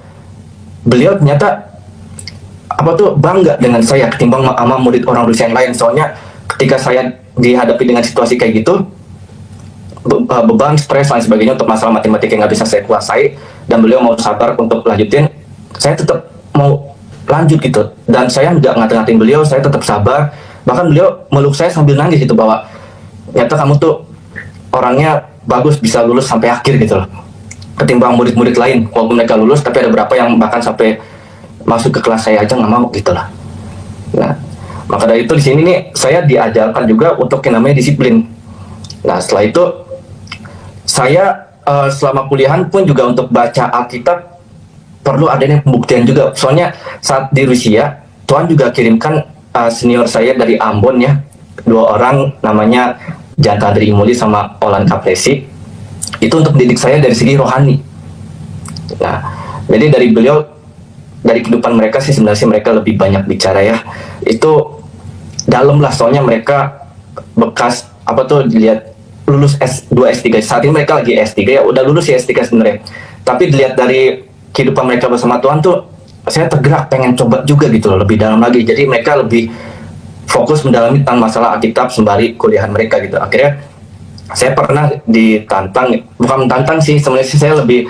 beliau ternyata bangga dengan saya ketimbang sama murid orang Rusia yang lain. Soalnya ketika saya dihadapi dengan situasi kayak gitu, beban, stres, lain sebagainya untuk masalah matematika yang nggak bisa saya kuasai, dan beliau mau sabar untuk lanjutin, saya tetap mau lanjut gitu. Dan saya nggak ngata-ngatain beliau, saya tetap sabar. Bahkan beliau meluk saya sambil nangis gitu, bahwa ternyata kamu tuh orangnya bagus, bisa lulus sampai akhir gitu loh, ketimbang murid-murid lain. Walaupun mereka lulus, tapi ada beberapa yang bahkan sampai masuk ke kelas saya aja nggak mau gitu lah. Nah, maka dari itu di sini nih saya diajarkan juga untuk yang namanya disiplin. Nah, setelah itu saya selama kuliahan pun juga untuk baca Alkitab perlu adanya pembuktian juga. Soalnya saat di Rusia, Tuhan juga kirimkan senior saya dari Ambon ya, 2 orang namanya Janta Adri Imuli sama Olan Kapresi, itu untuk mendidik saya dari segi rohani. Nah, jadi dari beliau, dari kehidupan mereka sih sebenarnya mereka lebih banyak bicara ya. Itu dalam lah, soalnya mereka bekas dilihat lulus S2, S3. Saat ini mereka lagi S3 ya, udah lulus ya S3 sebenarnya. Tapi dilihat dari kehidupan mereka bersama Tuhan tuh, saya tergerak pengen coba juga gitu loh, lebih dalam lagi. Jadi mereka lebih fokus mendalami tentang masalah Alkitab sembari kuliahan mereka gitu. Akhirnya saya pernah ditantang, bukan mentantang sih, sebenarnya saya lebih,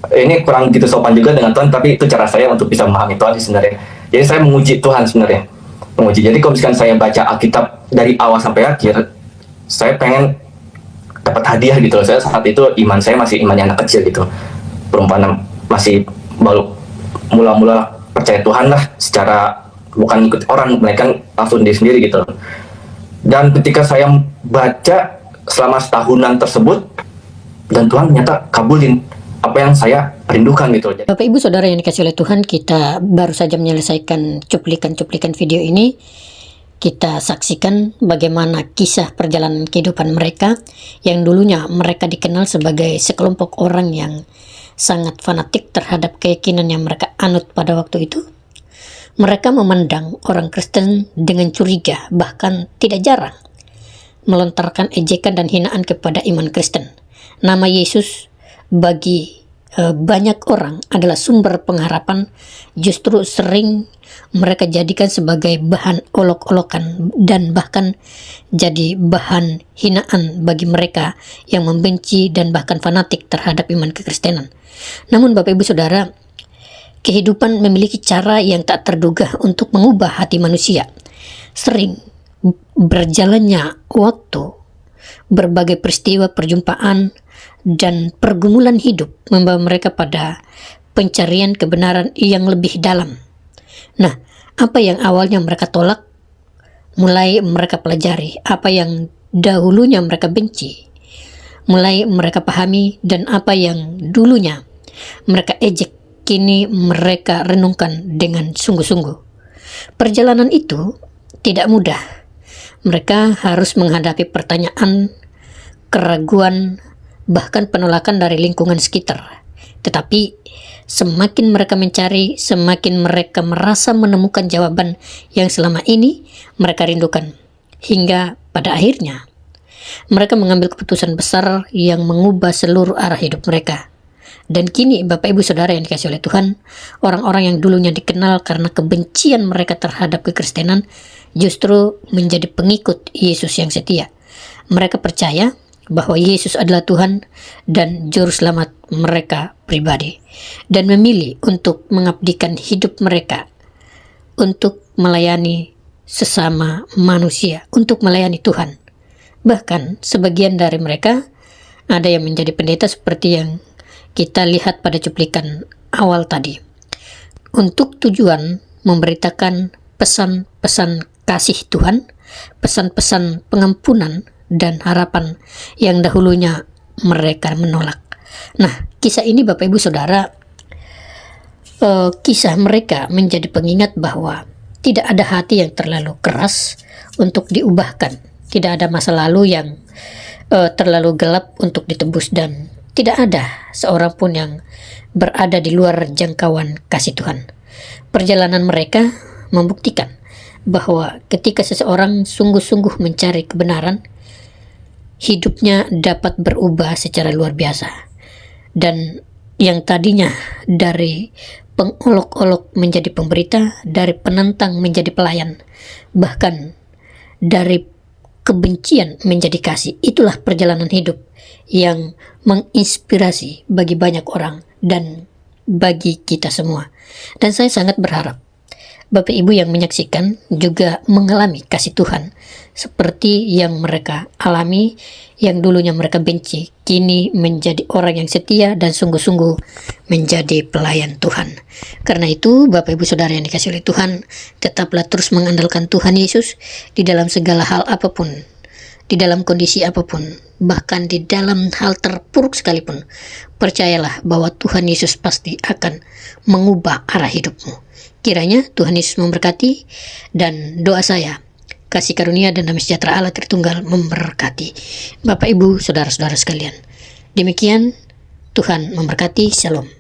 ini kurang gitu sopan juga dengan Tuhan, tapi itu cara saya untuk bisa memahami Tuhan sih sebenarnya. Jadi saya menguji Tuhan sebenarnya, menguji. Jadi kalau misalkan saya baca Alkitab dari awal sampai akhir, saya pengen dapat hadiah gitu loh. Saya saat itu iman saya masih imannya anak kecil gitu, perumpamaan masih baru mula-mula percaya Tuhan lah, secara bukan ikut orang, mereka langsung diri sendiri gitu loh. Dan ketika saya baca selama setahunan tersebut, dan Tuhan ternyata kabulin apa yang saya rindukan gitu. Bapak Ibu Saudara yang dikasih oleh Tuhan, kita baru saja menyelesaikan cuplikan-cuplikan video ini. Kita saksikan bagaimana kisah perjalanan kehidupan mereka yang dulunya mereka dikenal sebagai sekelompok orang yang sangat fanatik terhadap keyakinan yang mereka anut pada waktu itu. Mereka memandang orang Kristen dengan curiga, bahkan tidak jarang melontarkan ejekan dan hinaan kepada iman Kristen. Nama Yesus bagi banyak orang adalah sumber pengharapan, justru sering mereka jadikan sebagai bahan olok-olokan dan bahkan jadi bahan hinaan bagi mereka yang membenci dan bahkan fanatik terhadap iman kekristenan. Namun Bapak Ibu Saudara, kehidupan memiliki cara yang tak terduga untuk mengubah hati manusia. Sering berjalannya waktu, berbagai peristiwa perjumpaan dan pergumulan hidup membawa mereka pada pencarian kebenaran yang lebih dalam. Nah, apa yang awalnya mereka tolak, mulai mereka pelajari. Apa yang dahulunya mereka benci, mulai mereka pahami. Dan apa yang dulunya mereka ejek, kini mereka renungkan dengan sungguh-sungguh. Perjalanan itu tidak mudah. Mereka harus menghadapi pertanyaan, keraguan, bahkan penolakan dari lingkungan sekitar. Tetapi semakin mereka mencari, semakin mereka merasa menemukan jawaban yang selama ini mereka rindukan. Hingga pada akhirnya mereka mengambil keputusan besar yang mengubah seluruh arah hidup mereka. Dan kini Bapak Ibu Saudara yang dikasih oleh Tuhan, orang-orang yang dulunya dikenal karena kebencian mereka terhadap kekristenan justru menjadi pengikut Yesus yang setia. Mereka percaya bahwa Yesus adalah Tuhan dan Juru Selamat mereka pribadi, dan memilih untuk mengabdikan hidup mereka untuk melayani sesama manusia, untuk melayani Tuhan. Bahkan sebagian dari mereka ada yang menjadi pendeta seperti yang kita lihat pada cuplikan awal tadi, untuk tujuan memberitakan pesan-pesan kasih Tuhan, pesan-pesan pengampunan dan harapan yang dahulunya mereka menolak. Nah, kisah ini Bapak Ibu Saudara, kisah mereka menjadi pengingat bahwa tidak ada hati yang terlalu keras untuk diubahkan. Tidak ada masa lalu yang terlalu gelap untuk ditebus, dan Tidak ada seorang pun yang berada di luar jangkauan kasih Tuhan. Perjalanan mereka membuktikan bahwa ketika seseorang sungguh-sungguh mencari kebenaran, hidupnya dapat berubah secara luar biasa. Dan yang tadinya dari pengolok-olok menjadi pemberita, dari penentang menjadi pelayan, bahkan dari kebencian menjadi kasih. Itulah perjalanan hidup yang menginspirasi bagi banyak orang dan bagi kita semua. Dan saya sangat berharap Bapak Ibu yang menyaksikan juga mengalami kasih Tuhan seperti yang mereka alami, yang dulunya mereka benci, kini menjadi orang yang setia dan sungguh-sungguh menjadi pelayan Tuhan. Karena itu, Bapak Ibu Saudara yang dikasihi oleh Tuhan, tetaplah terus mengandalkan Tuhan Yesus di dalam segala hal apapun, di dalam kondisi apapun, bahkan di dalam hal terpuruk sekalipun. Percayalah bahwa Tuhan Yesus pasti akan mengubah arah hidupmu. Kiranya Tuhan Yesus memberkati, dan doa saya, kasih karunia dan damai sejahtera Allah Tritunggal memberkati Bapak Ibu Saudara-saudara sekalian. Demikian, Tuhan memberkati. Shalom.